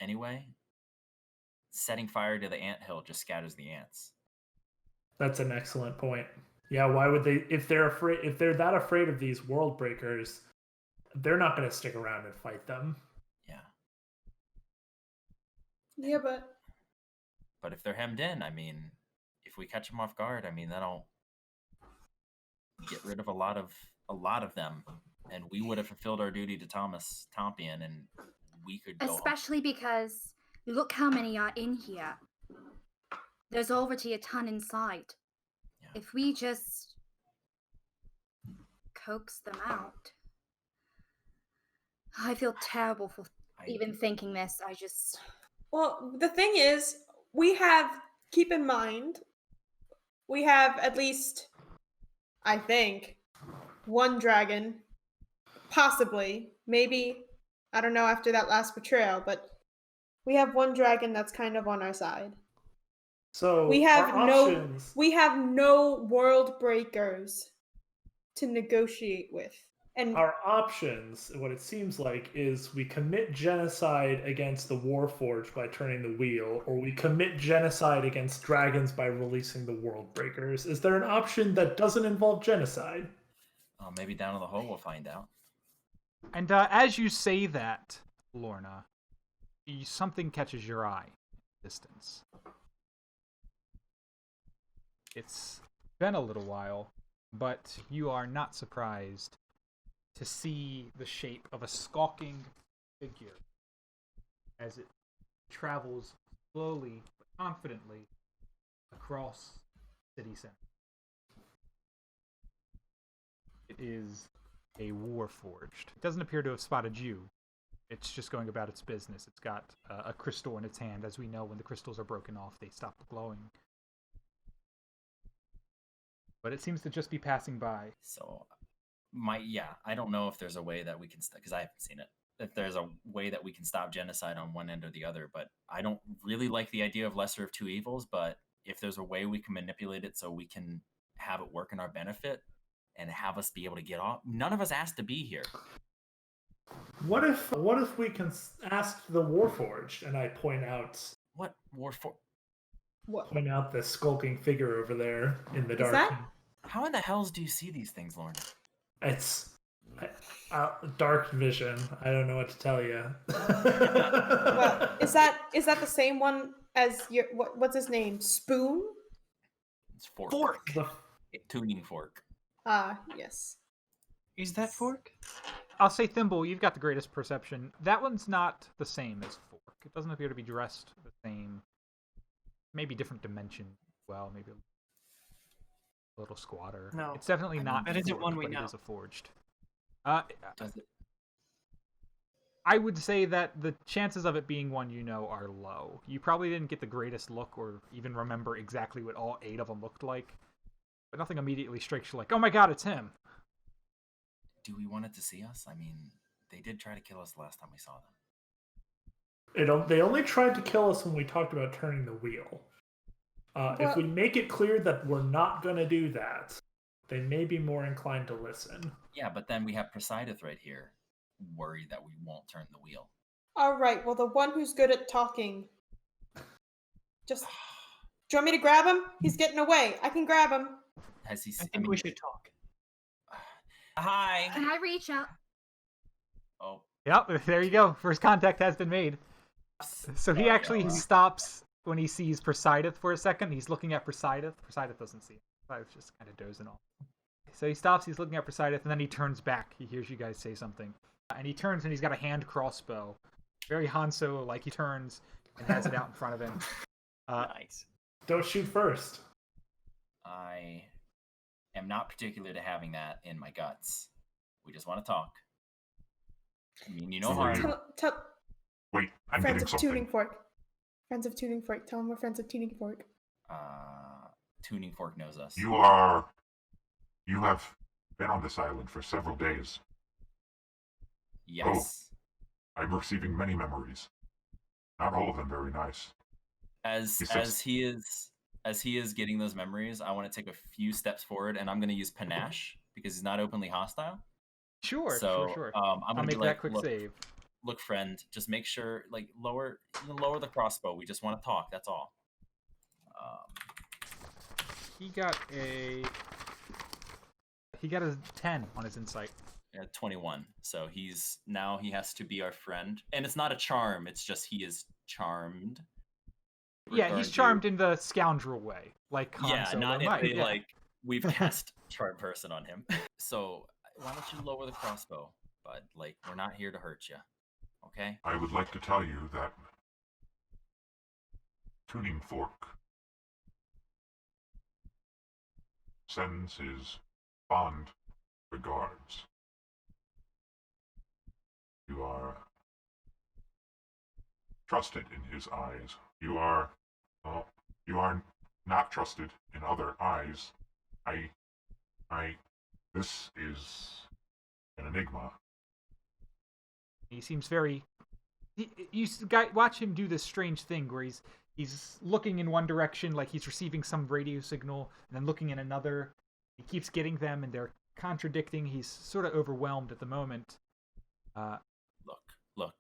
F: anyway, setting fire to the anthill just scatters the ants.
C: That's an excellent point. Yeah, why would they if they're that afraid of these world breakers, they're not going to stick around and fight them.
F: Yeah.
E: Yeah,
F: But if they're hemmed in, I mean, if we catch them off guard, I mean, that'll get rid of a lot of them, and we would have fulfilled our duty to Thomas Tompion, and we could go home.
B: Especially because look how many are in here. There's already a ton inside.
F: Yeah.
B: If we just coax them out. I feel terrible for even thinking this.
E: well, the thing is, keep in mind, we have at least, I think, one dragon, possibly, maybe, I don't know after that last betrayal, but we have one dragon that's kind of on our side.
C: So
E: We have
C: our options,
E: no world breakers to negotiate with. And
C: our options, what it seems like, is we commit genocide against the Warforged by turning the wheel, or we commit genocide against dragons by releasing the world breakers. Is there an option that doesn't involve genocide?
F: Maybe down in the hole we'll find out.
A: And as you say that, Lorna, something catches your eye in the distance. It's been a little while, but you are not surprised to see the shape of a skulking figure as it travels slowly but confidently across city center. It is a Warforged. It doesn't appear to have spotted you. It's just going about its business. It's got a crystal in its hand. As we know, when the crystals are broken off, they stop glowing. But it seems to just be passing by.
F: So, I don't know if there's a way that we can, because I haven't seen it, if there's a way that we can stop genocide on one end or the other, but I don't really like the idea of lesser of two evils, but if there's a way we can manipulate it so we can have it work in our benefit and have us be able to get off. None of us asked to be here.
C: What if we can ask the Warforged, and I point out
F: What Warforged?
E: what?
C: point out the skulking figure over there in the
E: Is
C: dark.
E: that-
F: How in the hells do you see these things, Lorna?
C: It's dark vision. I don't know what to tell you.
E: Well, is that the same one as what's his name? Spoon?
F: It's fork.
D: Fork!
F: Tuning fork.
E: Ah, yes.
D: Is that Fork?
A: I'll say Thimble, you've got the greatest perception. That one's not the same as Fork. It doesn't appear to be dressed the same. Maybe different dimension. Well, maybe a little squatter.
D: No.
A: It's definitely not.
D: that isn't
A: Fork,
D: one we
A: but
D: know.
A: It is a forged.
F: Does it?
A: I would say that the chances of it being one you know are low. You probably didn't get the greatest look or even remember exactly what all 8 of them looked like. But nothing immediately strikes you like, oh my god, it's him.
F: Do we want it to see us? I mean, they did try to kill us the last time we saw them.
C: They only tried to kill us when we talked about turning the wheel. If we make it clear that we're not going to do that, they may be more inclined to listen.
F: Yeah, but then we have Presideth right here, worried that we won't turn the wheel.
E: All right. Well, the one who's good at talking. Just. Do you want me to grab him? He's getting away. I can grab him.
F: Has he?
D: I think we should talk.
F: Hi.
B: Can I reach out?
F: Oh.
A: Yep, there you go. First contact has been made. So he actually stops when he sees Presideth for a second. He's looking at Presideth. Presideth doesn't see him. Presideth's just kind of dozing off. So he stops, he's looking at Presideth, and then he turns back. He hears you guys say something. And he turns and he's got a hand crossbow. Very Han Solo, like he turns and has it out in front of him.
F: Nice.
C: Don't shoot first.
F: I am not particular to having that in my guts. We just want to talk. I mean, you know
H: Who are
F: harm.
H: you?
E: Tell
H: Wait, I'm
E: friends
H: getting
E: of
H: something.
E: Tuning Fork. Friends of Tuning Fork. Tell them we're friends of Tuning Fork.
F: Tuning Fork knows us.
H: You have been on this island for several days.
F: Yes.
H: I'm receiving many memories. Not all of them very nice.
F: As he is getting those memories, I want to take a few steps forward, and I'm going to use panache because he's not openly hostile.
A: Sure.
F: I'm
A: I'll
F: gonna
A: make
F: be like,
A: that quick
F: look,
A: save.
F: Look, friend, just make sure, like, lower the crossbow. We just want to talk. That's all.
A: He got a 10 on his insight.
F: 21. So he has to be our friend, and it's not a charm. It's just he is charmed.
A: Yeah, he's charmed in the scoundrel way, like Han Solo
F: not
A: might.
F: in like we've cast charm person on him. So why don't you lower the crossbow, bud? Like, we're not here to hurt you, okay?
H: I would like to tell you that Tuning Fork sends his fond regards. You are trusted in his eyes. You are not trusted in other eyes. This is an enigma.
A: He seems very. Watch him do this strange thing where he's looking in one direction, like he's receiving some radio signal, and then looking in another. He keeps getting them, and they're contradicting. He's sort of overwhelmed at the moment.
F: Look.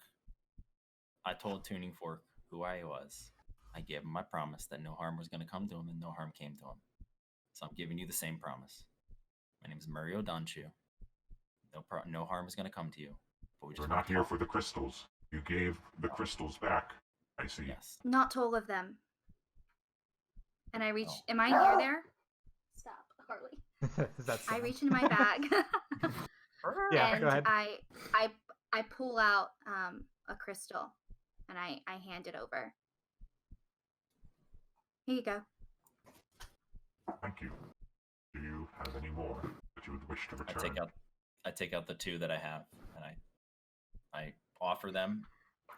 F: I told Tuning Fork who I was. I gave him my promise that no harm was going to come to him, and no harm came to him. So I'm giving you the same promise. My name is Murray O'Donchu. No harm is going to come to you. But we just
H: You're not here for the crystals. You gave the crystals back. I see.
F: Yes.
B: Not all of them. And I reach.
F: Oh.
B: Am I near there? Stop, Harley.
A: That's
B: I reach into my bag.
A: Yeah,
B: and
A: go ahead.
B: I pull out a crystal, and I hand it over. Here you go.
H: Thank you. Do you have any more that you would wish to return?
F: I take out the two that I have, and I offer them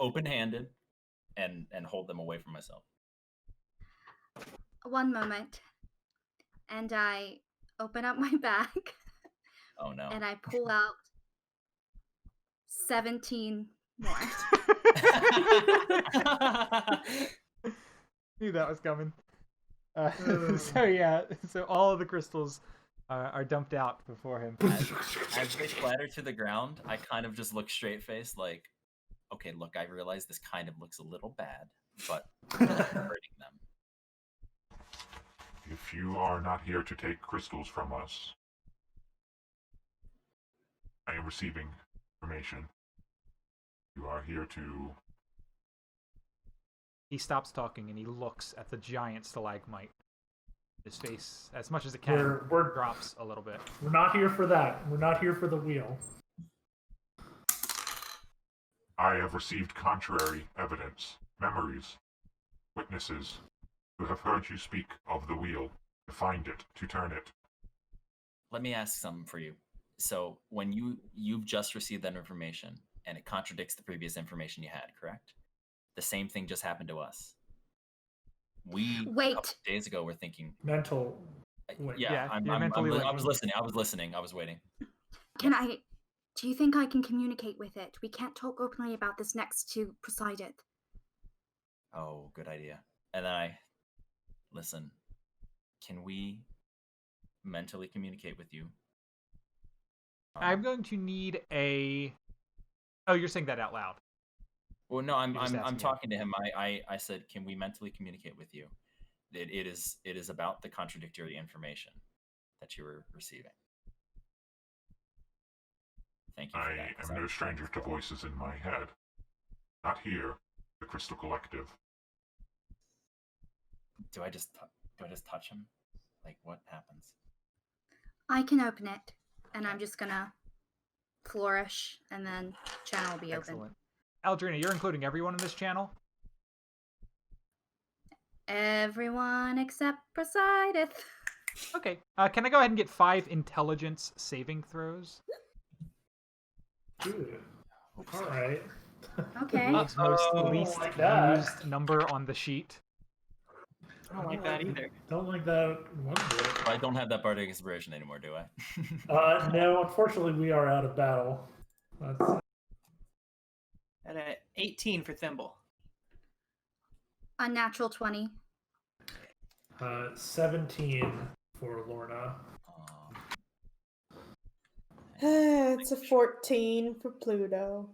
F: open-handed and hold them away from myself.
B: One moment. And I open up my bag.
F: Oh no.
B: And I pull out 17 more.
A: Knew that was coming. So all of the crystals are dumped out before him.
F: As they clatter to the ground, I kind of just look straight-faced, like, okay, look, I realize this kind of looks a little bad, but I'm not hurting them.
H: If you are not here to take crystals from us, I am receiving information. You are here to...
A: He stops talking and he looks at the giant stalagmite. His face, as much as it can,
C: We're
A: drops a little bit.
C: We're not here for that. We're not here for the wheel.
H: I have received contrary evidence, memories, witnesses who have heard you speak of the wheel, to find it, to turn it.
F: Let me ask something for you. So when you've just received that information and it contradicts the previous information you had, correct? The same thing just happened to us. We
B: Wait.
F: A couple of days ago were thinking.
C: Mental. Wait.
A: Yeah,
F: I'm
A: mentally
F: I was listening. I was waiting.
B: Do you think I can communicate with it? We can't talk openly about this next to Presideth.
F: Oh, good idea. And then listen. Can we mentally communicate with you.
A: I'm going to need a... Oh, you're saying that out loud.
F: Well, no, I'm
A: You're just asking him.
F: talking to him. I said, can we mentally communicate with you? It is about the contradictory information that you were receiving. Thank you for that.
H: I am no stranger to voices in my head. Not here, the Crystal Collective.
F: Do I just touch him? Like, what happens?
B: I can open it, and I'm just gonna flourish, and then channel will be open.
A: Excellent. Aldrina, you're including everyone in this channel?
B: Everyone except Poseidon.
A: Okay. Can I go ahead and get 5 intelligence saving throws?
C: Ooh. All right.
B: Okay.
A: Least
C: like that.
A: used number on the sheet.
D: I don't like that either.
C: Don't like that one bit.
F: I don't have that bardic inspiration anymore, do I?
C: No, unfortunately, we are out of battle. That's...
D: At a 18 for Thimble.
B: Unnatural 20.
C: 17 for Lorna.
E: It's a 14 for Pluto.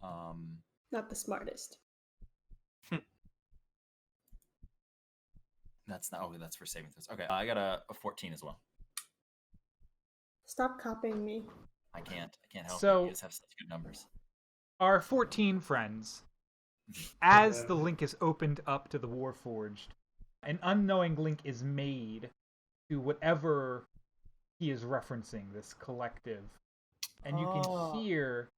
E: Not the smartest.
F: That's not. Oh, that's for saving throws. Okay, I got a 14 as well.
E: Stop copying me.
F: I can't help
A: So-
F: it. You guys have such good numbers.
A: Our 14 friends, as the link is opened up to the Warforged, an unknowing link is made to whatever he is referencing, this collective. And you can hear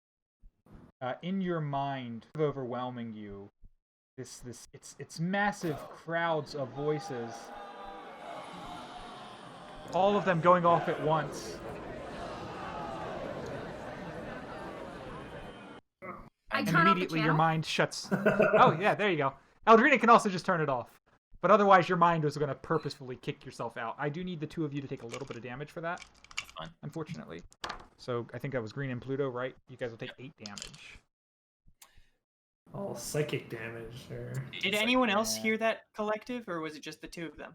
A: in your mind, overwhelming you, it's massive crowds of voices, all of them going off at once.
B: I
A: And
B: turn off the
A: immediately your
B: channel.
A: mind shuts. Oh yeah, there you go. Aldrina can also just turn it off. But otherwise your mind was going to purposefully kick yourself out. I do need the two of you to take a little bit of damage for that.
F: Fine.
A: Unfortunately. So I think that was Green and Pluto, right? You guys will take 8 damage.
C: All psychic damage. Or...
D: Did anyone else hear that collective, or was it just the two of them?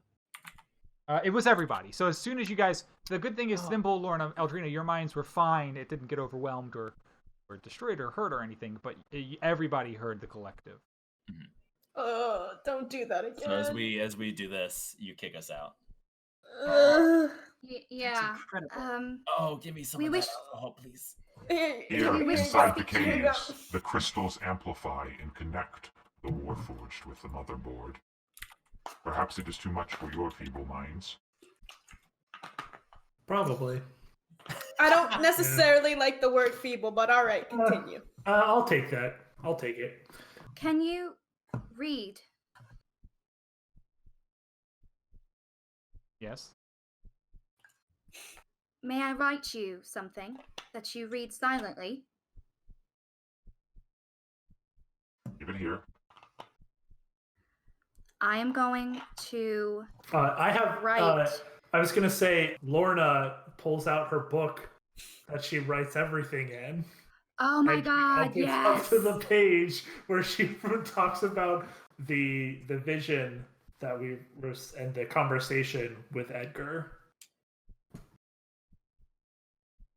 A: It was everybody. So as soon as you guys... The good thing is, Thimble, Lorna, Aldrina, your minds were fine. It didn't get overwhelmed or destroyed or hurt or anything, but everybody heard the collective.
E: Don't do that again.
F: So as we do this, you kick us out.
B: Yeah.
F: Oh, give me some
B: We
F: of
B: wish-
F: that alcohol, please.
H: Here,
B: we wish
H: inside
B: to
H: the
B: speak to you.
H: caves, the crystals amplify and connect the Warforged with the motherboard. Perhaps it is too much for your feeble minds.
C: Probably.
E: I don't necessarily like the word feeble, but all right, continue.
C: I'll take that. I'll take it.
B: Can you read?
A: Yes?
B: May I write you something that you read silently?
H: Keep it here.
B: I am going to
C: I have.
B: write.
C: I was gonna say, Lorna pulls out her book that she writes everything in.
B: Oh my
C: and
B: god,
C: opens
B: yes!
C: up to the page where she talks about the vision that we were and the conversation with Edgar.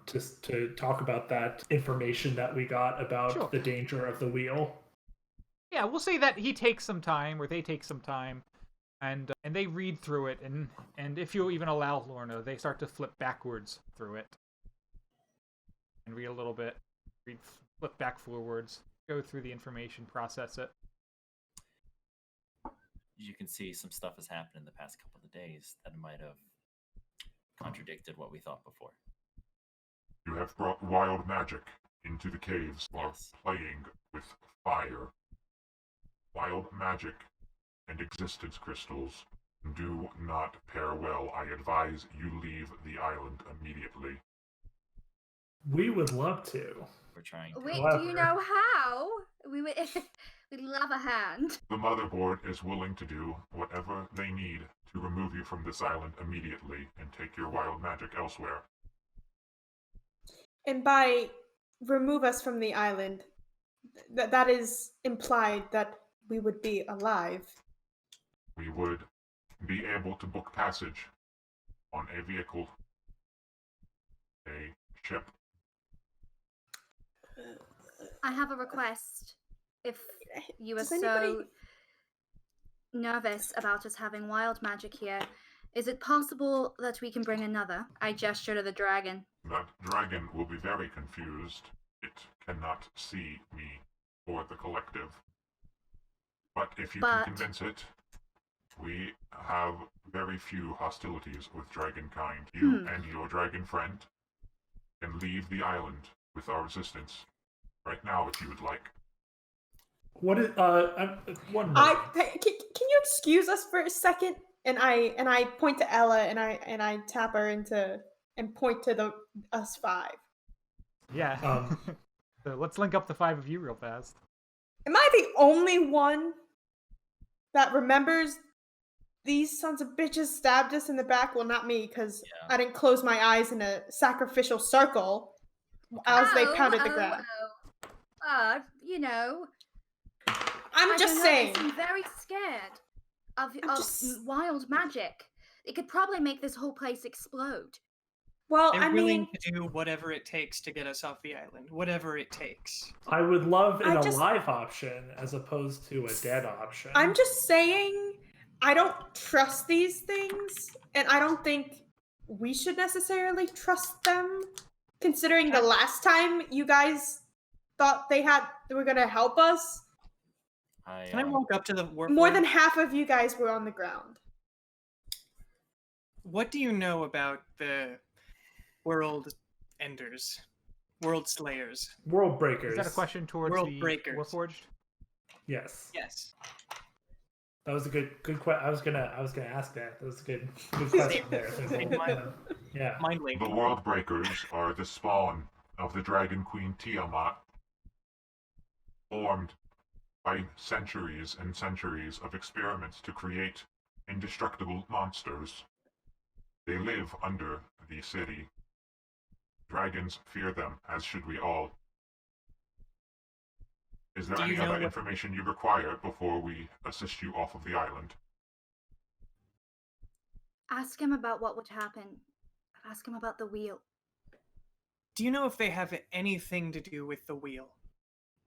C: Just to talk about that information that we got about
A: Sure.
C: the danger of the wheel.
A: Yeah, we'll say that he takes some time, or they take some time, and they read through it, and if you even allow Lorna, they start to flip backwards through it. And read a little bit, flip back forwards, go through the information, process it.
F: You can see some stuff has happened in the past couple of days that might have contradicted what we thought before.
H: You have brought wild magic into the caves while
F: Yes.
H: playing with fire. Wild magic and existence crystals do not pair well. I advise you leave the island immediately.
C: We would love to.
F: We're trying to.
B: Wait,
C: However-
B: do you know how? We would we'd love a hand.
H: The motherboard is willing to do whatever they need to remove you from this island immediately and take your wild magic elsewhere.
E: And by remove us from the island, that is implied that we would be alive.
H: We would be able to book passage on a vehicle, a ship.
B: I have a request. If you are
E: Does
B: so
E: anybody-
B: nervous about us having wild magic here, is it possible that we can bring another? I gesture to the dragon.
H: That dragon will be very confused. It cannot see me or the collective. But if you can convince it, we have very few hostilities with dragonkind. You and your dragon friend can leave the island with our assistance right now if you would like.
C: What is one moment.
E: Can you excuse us for a second? And I point to Ella and I tap her and point to us five.
A: Yeah. So let's link up the 5 of you real fast.
E: Am I the only one that remembers these sons of bitches stabbed us in the back? Well, not me, because I didn't close my eyes in a sacrificial circle as they pounded the ground.
B: You know.
E: I'm just saying.
B: They seem very scared of wild magic. It could probably make this whole place explode.
E: Well,
D: They're willing to do whatever it takes to get us off the island. Whatever it takes.
C: I would love an alive option as opposed to a dead option.
E: I'm just saying, I don't trust these things, and I don't think we should necessarily trust them, considering the last time you guys thought they were gonna help us.
D: Can I walk up to the warp?
E: More than half of you guys were on the ground.
D: What do you know about the world enders, world slayers,
C: world breakers?
A: Is that a question towards
D: world
A: the
D: breakers?
A: Warforged?
C: Yes.
D: Yes.
C: That was a good question. I was gonna ask that. That was a good question there. Yeah.
D: Mind link.
H: The World Breakers are the spawn of the Dragon Queen Tiamat, formed by centuries and centuries of experiments to create indestructible monsters. They live under the city. Dragons fear them, as should we all. Is there any other information you require before we assist you off of the island?
B: Ask him about what would happen. Ask him about the wheel.
D: Do you know if they have anything to do with the wheel?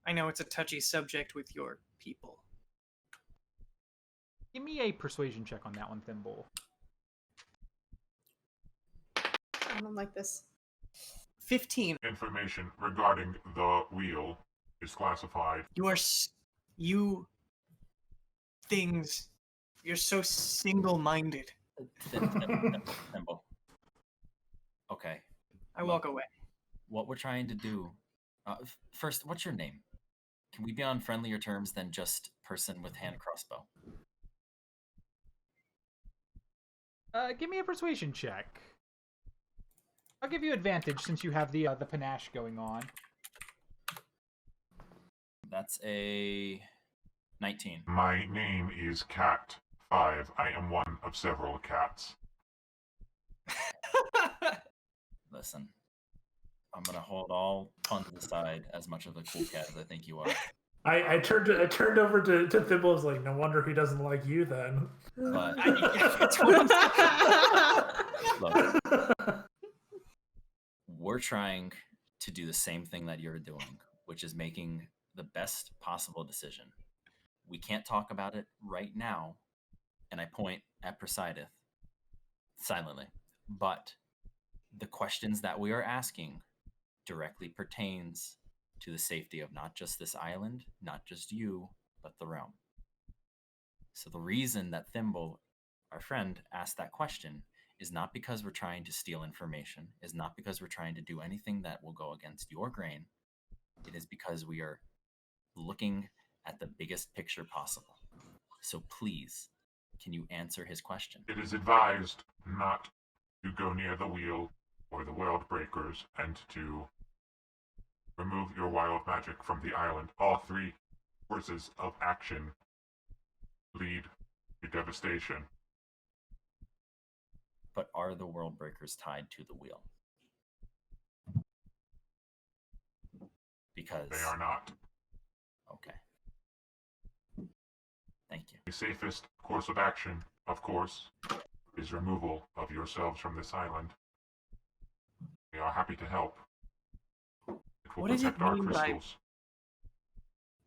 D: I know it's a touchy subject with your people.
A: Give me a persuasion check on that one, Thimble.
E: I don't like this.
D: 15.
H: Information regarding the wheel is classified.
D: You things. You're so single-minded.
F: Thimble. Okay.
D: I walk away.
F: What we're trying to do. First, what's your name? Can we be on friendlier terms than just person with hand crossbow?
A: Give me a persuasion check. I'll give you advantage since you have the panache going on.
F: That's a 19.
H: My name is Cat 5. I am one of several cats.
F: Listen, I'm gonna hold all puns aside. As much of a cool cat as I think you are.
C: I turned over to Thimble. I was like, no wonder he doesn't like you then.
F: But look, we're trying to do the same thing that you're doing, which is making the best possible decision. We can't talk about it right now, and I point at Presideth silently. But the questions that we are asking directly pertains to the safety of not just this island, not just you, but the realm. So the reason that Thimble, our friend, asked that question is not because we're trying to steal information, is not because we're trying to do anything that will go against your grain. It is because we are looking at the biggest picture possible. So please, can you answer his question?
H: It is advised not to go near the wheel or the world breakers and to remove your wild magic from the island. All three courses of action lead to devastation.
F: But are the world breakers tied to the wheel? Because
H: They are not.
F: Okay. Thank you.
H: The safest course of action, of course, is removal of yourselves from this island, we are happy to help. It will
D: What does it
H: protect our
D: mean by-
H: crystals.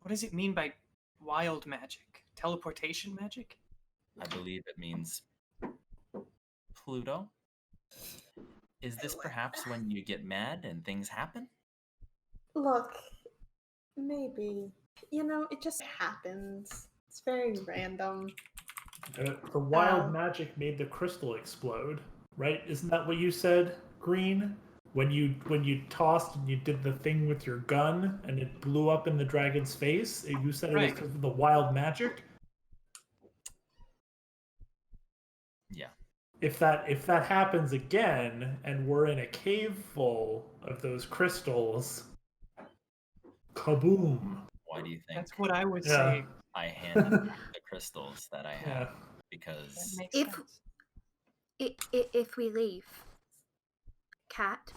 D: What does it mean by wild magic? Teleportation magic?
F: I believe it means Pluto. Is this perhaps when you get mad and things happen?
E: Look, maybe. You know, it just happens. It's very random.
C: The wild magic made the crystal explode, right? Isn't that what you said, Green? When you tossed and you did the thing with your gun and it blew up in the dragon's face, you said it was
D: Right.
C: because of the wild magic.
F: Yeah.
C: If that happens again and we're in a cave full of those crystals, kaboom!
F: Why do you think
D: That's what I would
C: Yeah.
D: say.
F: I handed the crystals that I have?
C: Yeah.
F: Because
D: That makes
B: If-
D: sense.
B: If we leave, Cat,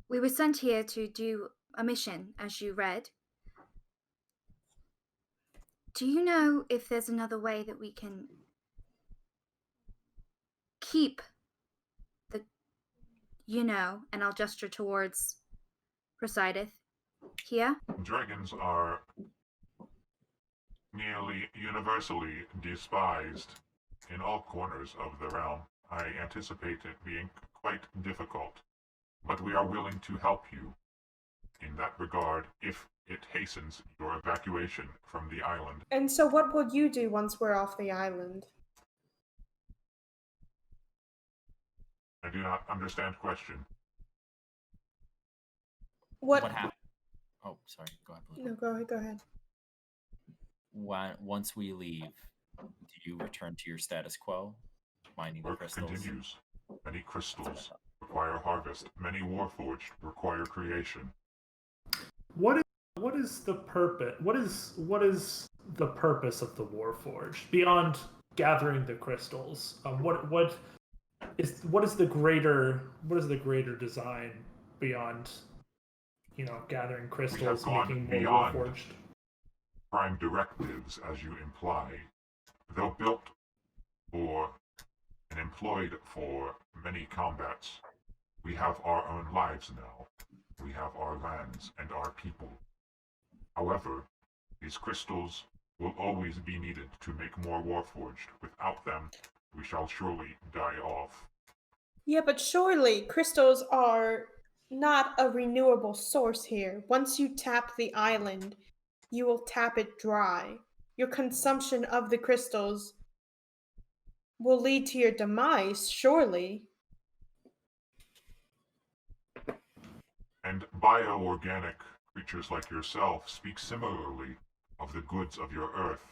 B: we were sent here to do a mission, as you read. Do you know if there's another way that we can keep the, and I'll gesture towards Presideth here?
H: Dragons are nearly universally despised in all corners of the realm. I anticipate it being quite difficult, but we are willing to help you in that regard if it hastens your evacuation from the island.
E: And so, what will you do once we're off the island?
H: I do not understand question.
E: What?
F: happened? Oh, sorry. Go ahead, Pluto.
E: No, go ahead. Go ahead.
F: Once we leave, do you return to your status quo, mining the
H: Work
F: crystals?
H: continues. Many crystals require harvest. Many warforged require creation.
C: What is the purpose? What is the purpose of the Warforged beyond gathering the crystals? What is the greater design beyond gathering crystals,
H: gone
C: making more
H: beyond.
C: Warforged?
H: Prime directives, as you imply, though built for and employed for many combats, we have our own lives now. We have our lands and our people. However, these crystals will always be needed to make more Warforged. Without them, we shall surely die off.
E: Yeah, but surely crystals are not a renewable source here. Once you tap the island, you will tap it dry. Your consumption of the crystals will lead to your demise, surely.
H: And bioorganic creatures like yourself speak similarly of the goods of your earth,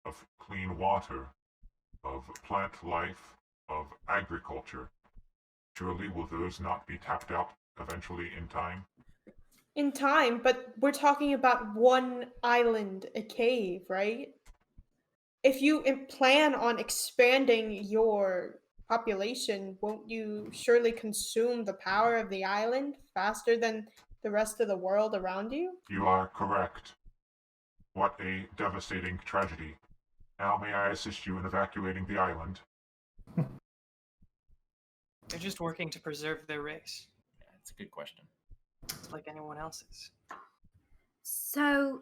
H: of clean water, of plant life, of agriculture. Surely will those not be tapped out eventually in time?
E: In time, but we're talking about one island, a cave, right? If you plan on expanding your population, won't you surely consume the power of the island faster than the rest of the world around you?
H: You are correct. What a devastating tragedy. Now may I assist you in evacuating the island?
D: They're just working to preserve their race,
F: Yeah, it's a good question.
D: like anyone else's.
B: So,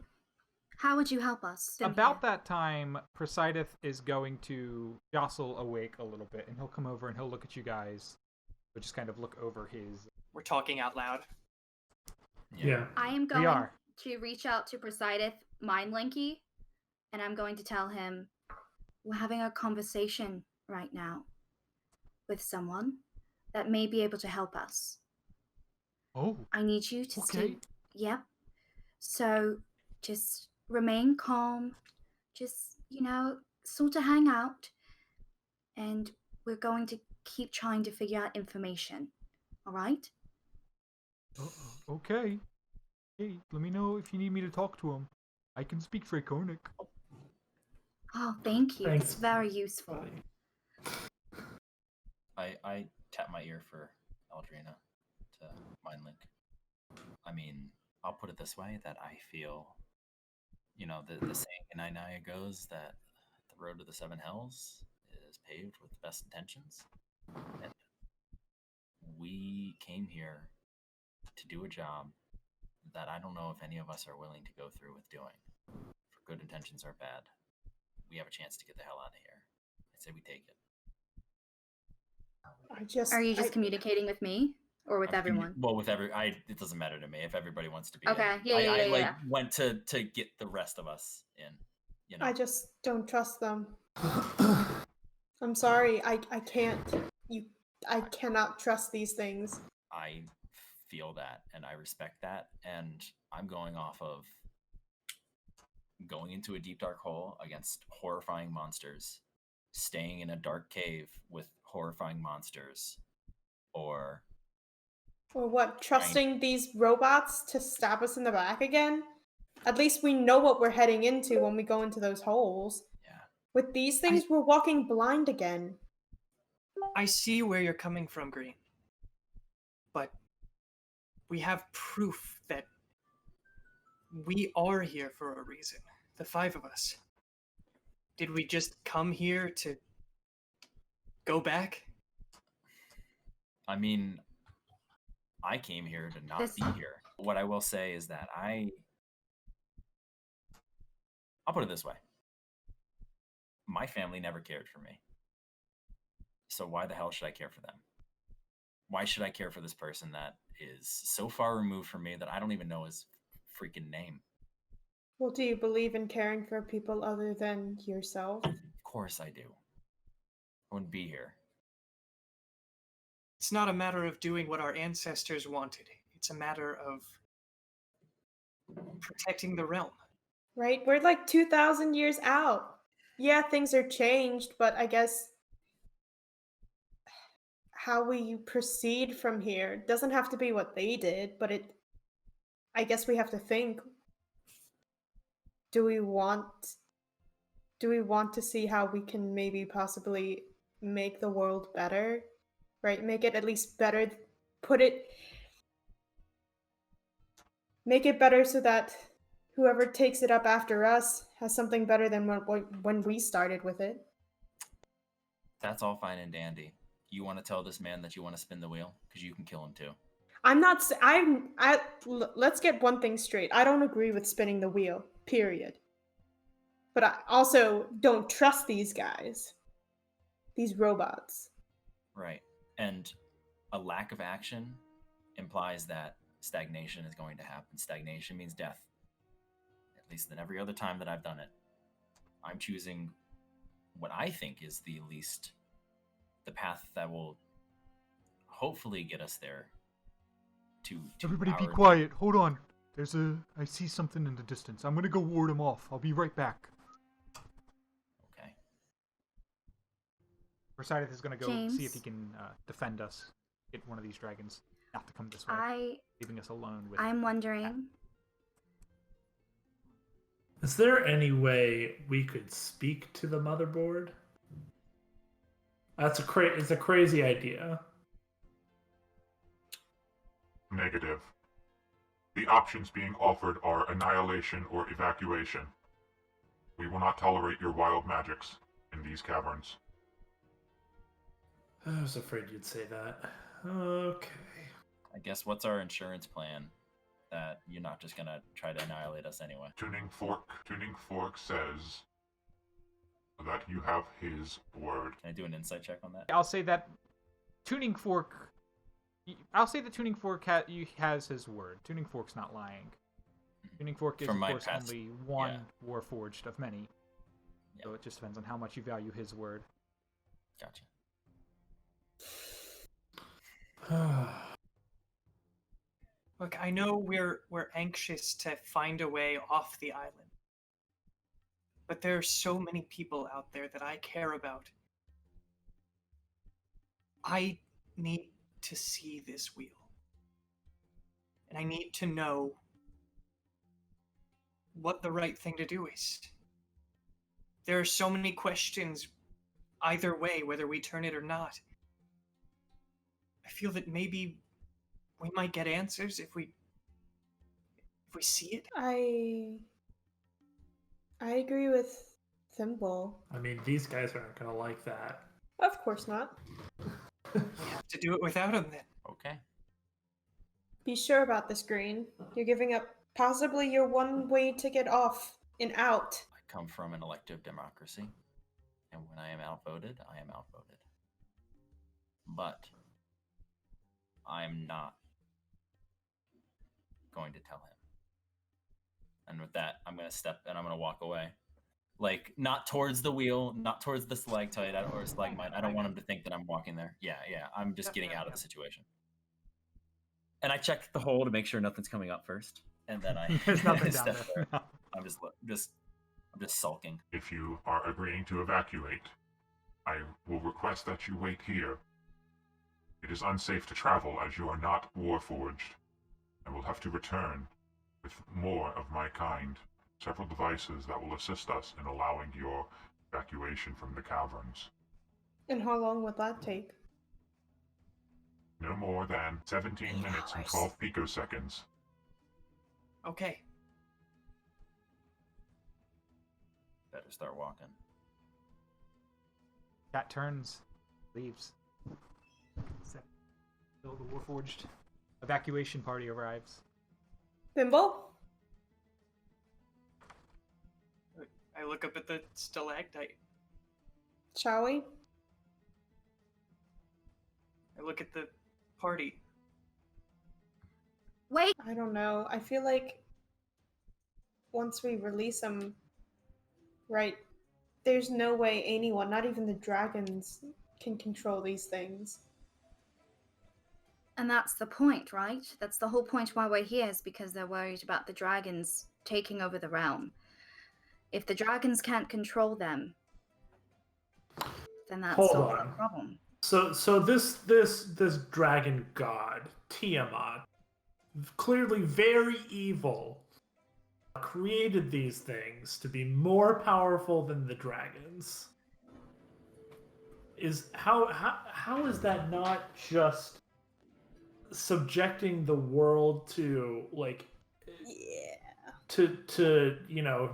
B: how would you help us?
A: About that time, Presideth is going to jostle awake a little bit, and he'll come over and he'll look at you guys. He'll just kind of look over his...
D: We're talking out loud.
C: Yeah.
B: I am
A: We
B: going
A: are.
B: to reach out to Presideth, mind Linky, and I'm going to tell him we're having a conversation right now with someone that may be able to help us.
A: Oh,
B: I need you to
A: okay.
B: Yep. So just remain calm. Just, sort of hang out. And we're going to keep trying to figure out information. All right?
A: Okay. Hey, let me know if you need me to talk to him. I can speak Draconic.
B: Oh, thank you.
C: Thanks.
B: It's very useful.
F: I tap my ear for Eldrina to mind link. I mean, I'll put it this way, that I feel, the saying in Ainaya goes that the road to the Seven Hells paved with the best intentions. And we came here to do a job that I don't know if any of us are willing to go through with doing. For good intentions or bad, we have a chance to get the hell out of here. I say we take it.
B: Are you just communicating with me or with everyone?
F: Well, with it doesn't matter to me if everybody wants to be
B: okay.
F: in.
B: Yeah.
F: Went to get the rest of us in. You know.
E: I just don't trust them. I'm sorry. I can't. I cannot trust these things.
F: I feel that and I respect that, and I'm going off of going into a deep dark hole against horrifying monsters, staying in a dark cave with horrifying monsters, or
E: what? Trusting these robots to stab us in the back again? At least we know what we're heading into when we go into those holes.
F: Yeah.
E: With these things, we're walking blind again.
D: I see where you're coming from, Green. But we have proof that we are here for a reason. The 5 of us. Did we just come here to go back?
F: I mean, I came here to not be here. What I will say is that I'll put it this way. My family never cared for me. So why the hell should I care for them? Why should I care for this person that is so far removed from me that I don't even know his freaking name?
E: Well, do you believe in caring for people other than yourself?
F: Of course I do. I wouldn't be here.
D: It's not a matter of doing what our ancestors wanted. It's a matter of protecting the realm.
E: Right? We're like 2,000 years out. Yeah, things are changed, but I guess how we proceed from here doesn't have to be what they did, but I guess we have to think, do we want to see how we can maybe possibly make the world better? Right? Make it at least better, make it better so that whoever takes it up after us has something better than when we started with it.
F: That's all fine and dandy. You want to tell this man that you want to spin the wheel? Because you can kill him too.
E: Let's get one thing straight. I don't agree with spinning the wheel, period. But I also don't trust these guys. These robots.
F: Right. And a lack of action implies that stagnation is going to happen. Stagnation means death. At least than every other time that I've done it. I'm choosing what I think is the path that will hopefully get us there. To
A: Everybody be quiet. Hold on. I see something in the distance. I'm gonna go ward him off. I'll be right back.
F: Okay.
A: Versidith is gonna go
B: James?
A: see if he can defend us. Get one of these dragons not to come this way. Leaving us alone with...
B: I'm wondering...
C: Is there any way we could speak to the motherboard? It's a crazy idea.
H: Negative. The options being offered are annihilation or evacuation. We will not tolerate your wild magics in these caverns.
C: I was afraid you'd say that. Okay.
F: I guess what's our insurance plan that you're not just gonna try to annihilate us anyway?
H: Tuning Fork says that you have his word.
F: Can I do an insight check on that?
A: I'll say that Tuning Fork has his word. Tuning Fork's not lying. Tuning Fork is, of course, only one Warforged of many. Yeah. So it just depends on how much you value his word.
F: Gotcha.
D: Look, I know we're anxious to find a way off the island. But there are so many people out there that I care about. I need to see this wheel. And I need to know what the right thing to do is. There are so many questions either way, whether we turn it or not. I feel that maybe we might get answers if we see it.
E: I agree with Thimble.
C: I mean, these guys aren't gonna like that.
E: Of course not.
D: We have to do it without him then.
F: Okay.
E: Be sure about this, Green. You're giving up possibly your one-way ticket off and out.
F: I come from an elective democracy, and when I am outvoted, I am outvoted. But I am not going to tell him. And with that, I'm going to step and I'm going to walk away. Like, not towards the wheel, not towards the stalactite or stalagmite. I don't want him to think that I'm walking there. Yeah. I'm just getting out of the situation. And I check the hole to make sure nothing's coming up first. And then I
A: There's nothing down
F: step
A: there.
F: there. I'm just sulking.
H: If you are agreeing to evacuate, I will request that you wait here. It is unsafe to travel as you are not warforged, and will have to return with more of my kind. Several devices that will assist us in allowing your evacuation from the caverns.
E: And how long would that take?
H: No more than 17 minutes and 12 picoseconds.
D: Okay.
F: Better start walking.
A: Cat turns, leaves. Still the Warforged evacuation party arrives.
E: Thimble?
D: I look up at the stalactite.
E: Shall we?
D: I look at the party.
B: Wait!
E: I don't know. I feel like once we release them, right, there's no way anyone, not even the dragons, can control these things.
B: And that's the point, right? That's the whole point why we're here, is because they're worried about the dragons taking over the realm. If the dragons can't control them, then that's
C: Hold
B: all
C: on.
B: a problem.
C: So this dragon god, Tiamat, clearly very evil, created these things to be more powerful than the dragons. How is that not just subjecting the world to, like, to you know,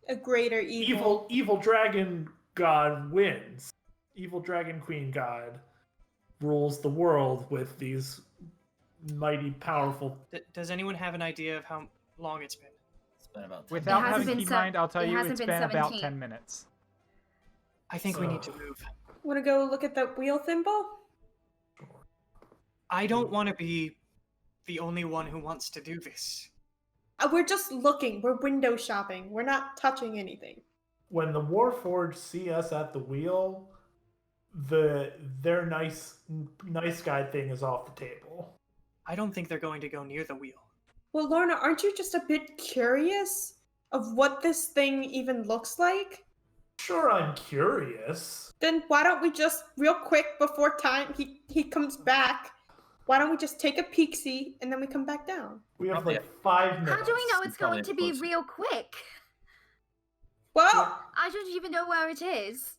E: A greater evil.
C: evil dragon god wins. Evil dragon queen god rules the world with these mighty powerful.
D: Does anyone have an idea of how long it's been?
F: It's been about 10
A: Without
B: It hasn't
A: having
B: been
A: key mind, I'll tell
B: it
A: you
B: hasn't
A: it's
B: been
A: been about
B: 17.
A: 10 minutes.
D: I think we need to move.
E: Want to go look at that wheel, Thimble?
D: I don't want to be the only one who wants to do this.
E: We're just looking. We're window shopping. We're not touching anything.
C: When the Warforged see us at the wheel, their nice guy thing is off the table.
D: I don't think they're going to go near the wheel.
E: Well, Lorna, aren't you just a bit curious of what this thing even looks like?
C: Sure, I'm curious.
E: Then why don't we just, real quick, before time he comes back, why don't we just take a peek-see and then we come back down?
C: We have
F: Probably-
C: like 5 minutes.
B: How do we know it's
F: Probably
B: going to be
F: closer.
B: real quick?
E: Well,
B: I don't even know where it is.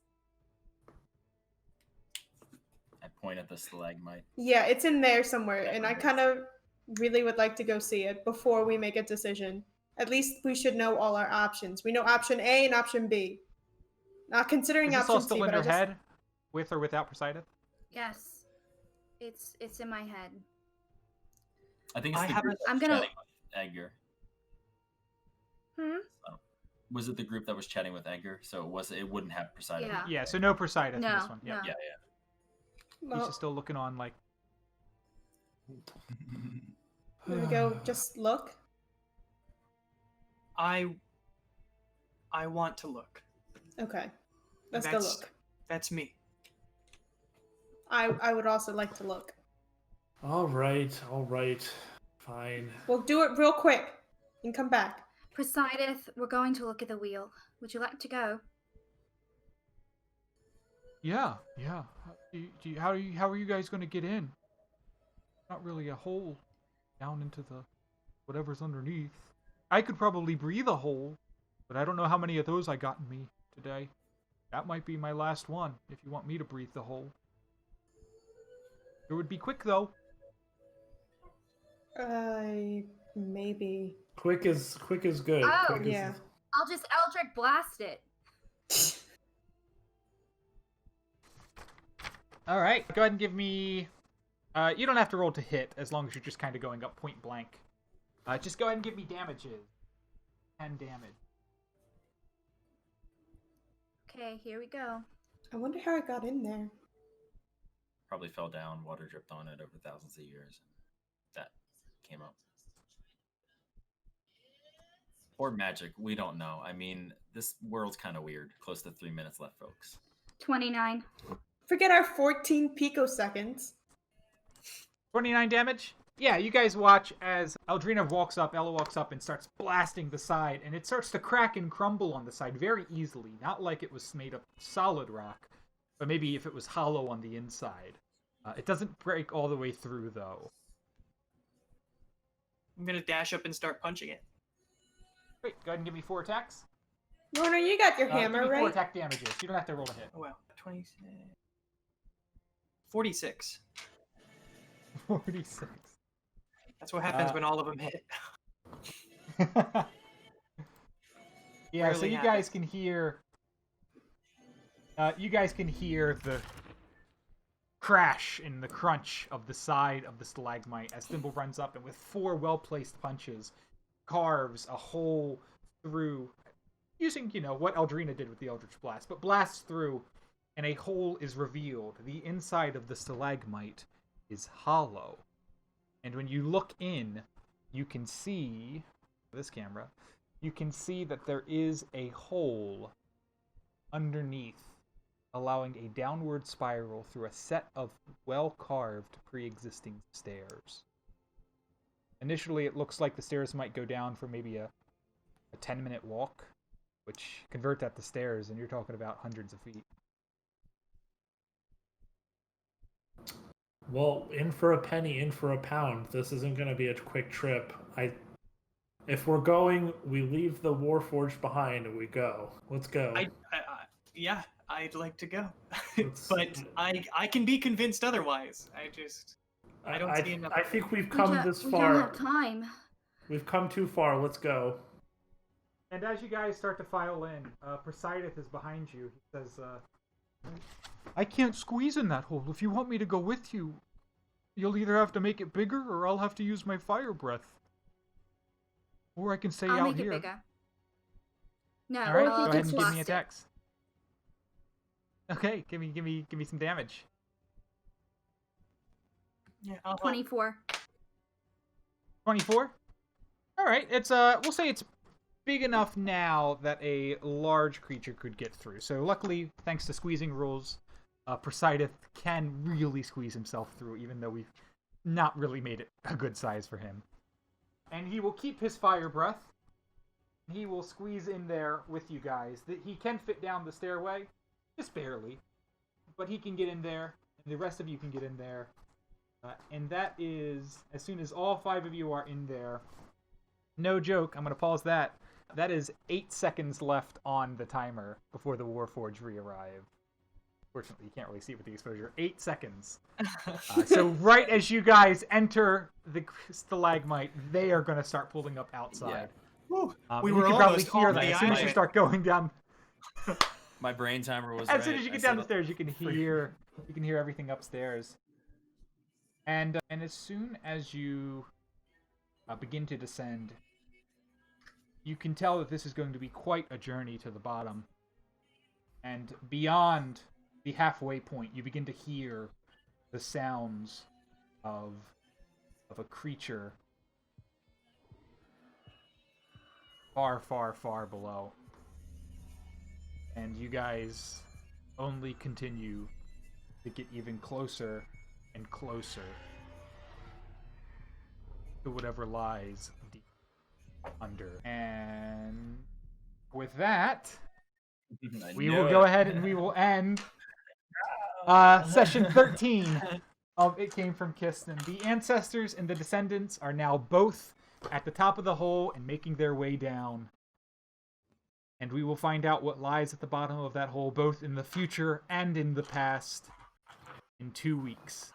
F: I point at the stalagmite.
E: yeah, it's in there somewhere,
F: Yeah,
E: and I
F: right.
E: kind of really would like to go see it before we make a decision. At least we should know all our options. We know option A and option B. Not considering
A: Is this all
E: option
A: still
E: C,
A: in
E: but I
A: your
E: just...
A: head? With or without Poseidon?
B: Yes. It's in my head.
F: I think it's
D: I
F: the
D: have
F: group
D: a-
F: that
B: I'm
F: was
B: gonna-
F: chatting with Edgar. Was it the group that was chatting with Edgar? So it wouldn't have Poseidon.
B: Yeah.
A: Yeah, so no Poseidon in
B: No,
A: this one. Yeah.
B: no.
F: Yeah.
A: He's
E: Well,
A: just still looking on like.
E: I'm gonna go just look.
D: I want to look.
E: Okay. Let's go
D: That's-
E: look.
D: That's me.
E: I would also like to look.
C: All right, fine.
E: We'll do it real quick and come back.
B: Poseidon, we're going to look at the wheel. Would you like to go?
A: Yeah. How are you guys going to get in? Not really a hole down into the whatever's underneath. I could probably breathe a hole, but I don't know how many of those I got in me today. That might be my last one if you want me to breathe the hole. It would be quick though.
E: Maybe.
C: Quick is good.
B: Oh,
C: Quick is-
E: yeah.
B: I'll just Eldritch blast it.
A: All right, go ahead and give me... you don't have to roll to hit, as long as you're just kind of going up point blank. Just go ahead and give me damages. 10 damage.
B: Okay, here we go.
E: I wonder how it got in there.
F: Probably fell down, water dripped on it over thousands of years. That came up. Or magic, we don't know. I mean, this world's kind of weird. Close to 3 minutes left, folks.
B: 29.
E: Forget our 14 picoseconds.
A: 29 damage? Yeah, you guys watch as Ella walks up and starts blasting the side, and it starts to crack and crumble on the side very easily. Not like it was made of solid rock, but maybe if it was hollow on the inside. It doesn't break all the way through, though.
D: I'm gonna dash up and start punching it.
A: Great, go ahead and give me 4 attacks.
E: Warner, you got your
A: Give
E: hammer,
A: me 4
E: right?
A: attack damages. You don't have to roll to hit.
D: Oh wow, 26. 46.
A: 46.
D: That's what happens when all of them hit.
A: Yeah, so
D: Rarely
A: you guys can hear... you guys can hear the crash and the crunch of the side of the stalagmite as Thimble runs up and with 4 well-placed punches carves a hole through, using, what Eldrina did with the Eldritch Blast, but blasts through and a hole is revealed. The inside of the stalagmite is hollow. And when you look in, you can see, this camera, you can see that there is a hole underneath, allowing a downward spiral through a set of well-carved pre-existing stairs. Initially, it looks like the stairs might go down for maybe a 10-minute walk, which convert that to stairs, and you're talking about hundreds of feet.
C: Well, in for a penny, in for a pound. This isn't going to be a quick trip. If we're going, we leave the Warforged behind and we go. Let's go.
D: Yeah, I'd like to go, but I can be convinced otherwise. I don't see enough.
C: I think we've come this
B: We
C: far.
B: don't have time.
C: We've come too far. Let's go.
A: And as you guys start to file in, Poseidon is behind you. He says, I can't squeeze in that hole. If you want me to go with you, you'll either have to make it bigger or I'll have to use my fire breath. Or I can stay
B: I'll
A: out
B: make
A: here.
B: it bigger. No,
A: All right,
B: I'll
A: go ahead and give
B: blast
A: me
B: it.
A: attacks. Okay, give me some damage.
D: Yeah, I'll
B: 24.
A: 24? Alright, it's we'll say it's big enough now that a large creature could get through. So luckily, thanks to squeezing rules, Poseidon can really squeeze himself through, even though we've not really made it a good size for him. And he will keep his fire breath. He will squeeze in there with you guys. He can fit down the stairway, just barely, but he can get in there, and the rest of you can get in there. And that is, as soon as all 5 of you are in there, no joke, I'm going to pause that. That is 8 seconds left on the timer before the Warforged re-arrive. Fortunately, you can't really see it with the exposure. 8 seconds. So right as you guys enter the stalagmite, they are going to start pulling up outside.
D: Yeah.
A: We
D: were
A: you can probably
D: almost
A: hear
D: on
A: that
D: the
A: as soon as you
D: island.
A: start going down.
F: My brain timer was
A: As soon
F: right.
A: as you
F: I
A: get
F: said
A: down the stairs, you can hear everything upstairs. And as soon as you begin to descend, you can tell that this is going to be quite a journey to the bottom. And beyond the halfway point, you begin to hear the sounds of a creature far, far, far below. And you guys only continue to get even closer and closer to whatever lies deep under. And with that, we will go ahead and we will end session 13 of It Came from Kiston. The ancestors and the descendants are now both at the top of the hole and making their way down. And we will find out what lies at the bottom of that hole, both in the future and in the past, in 2 weeks.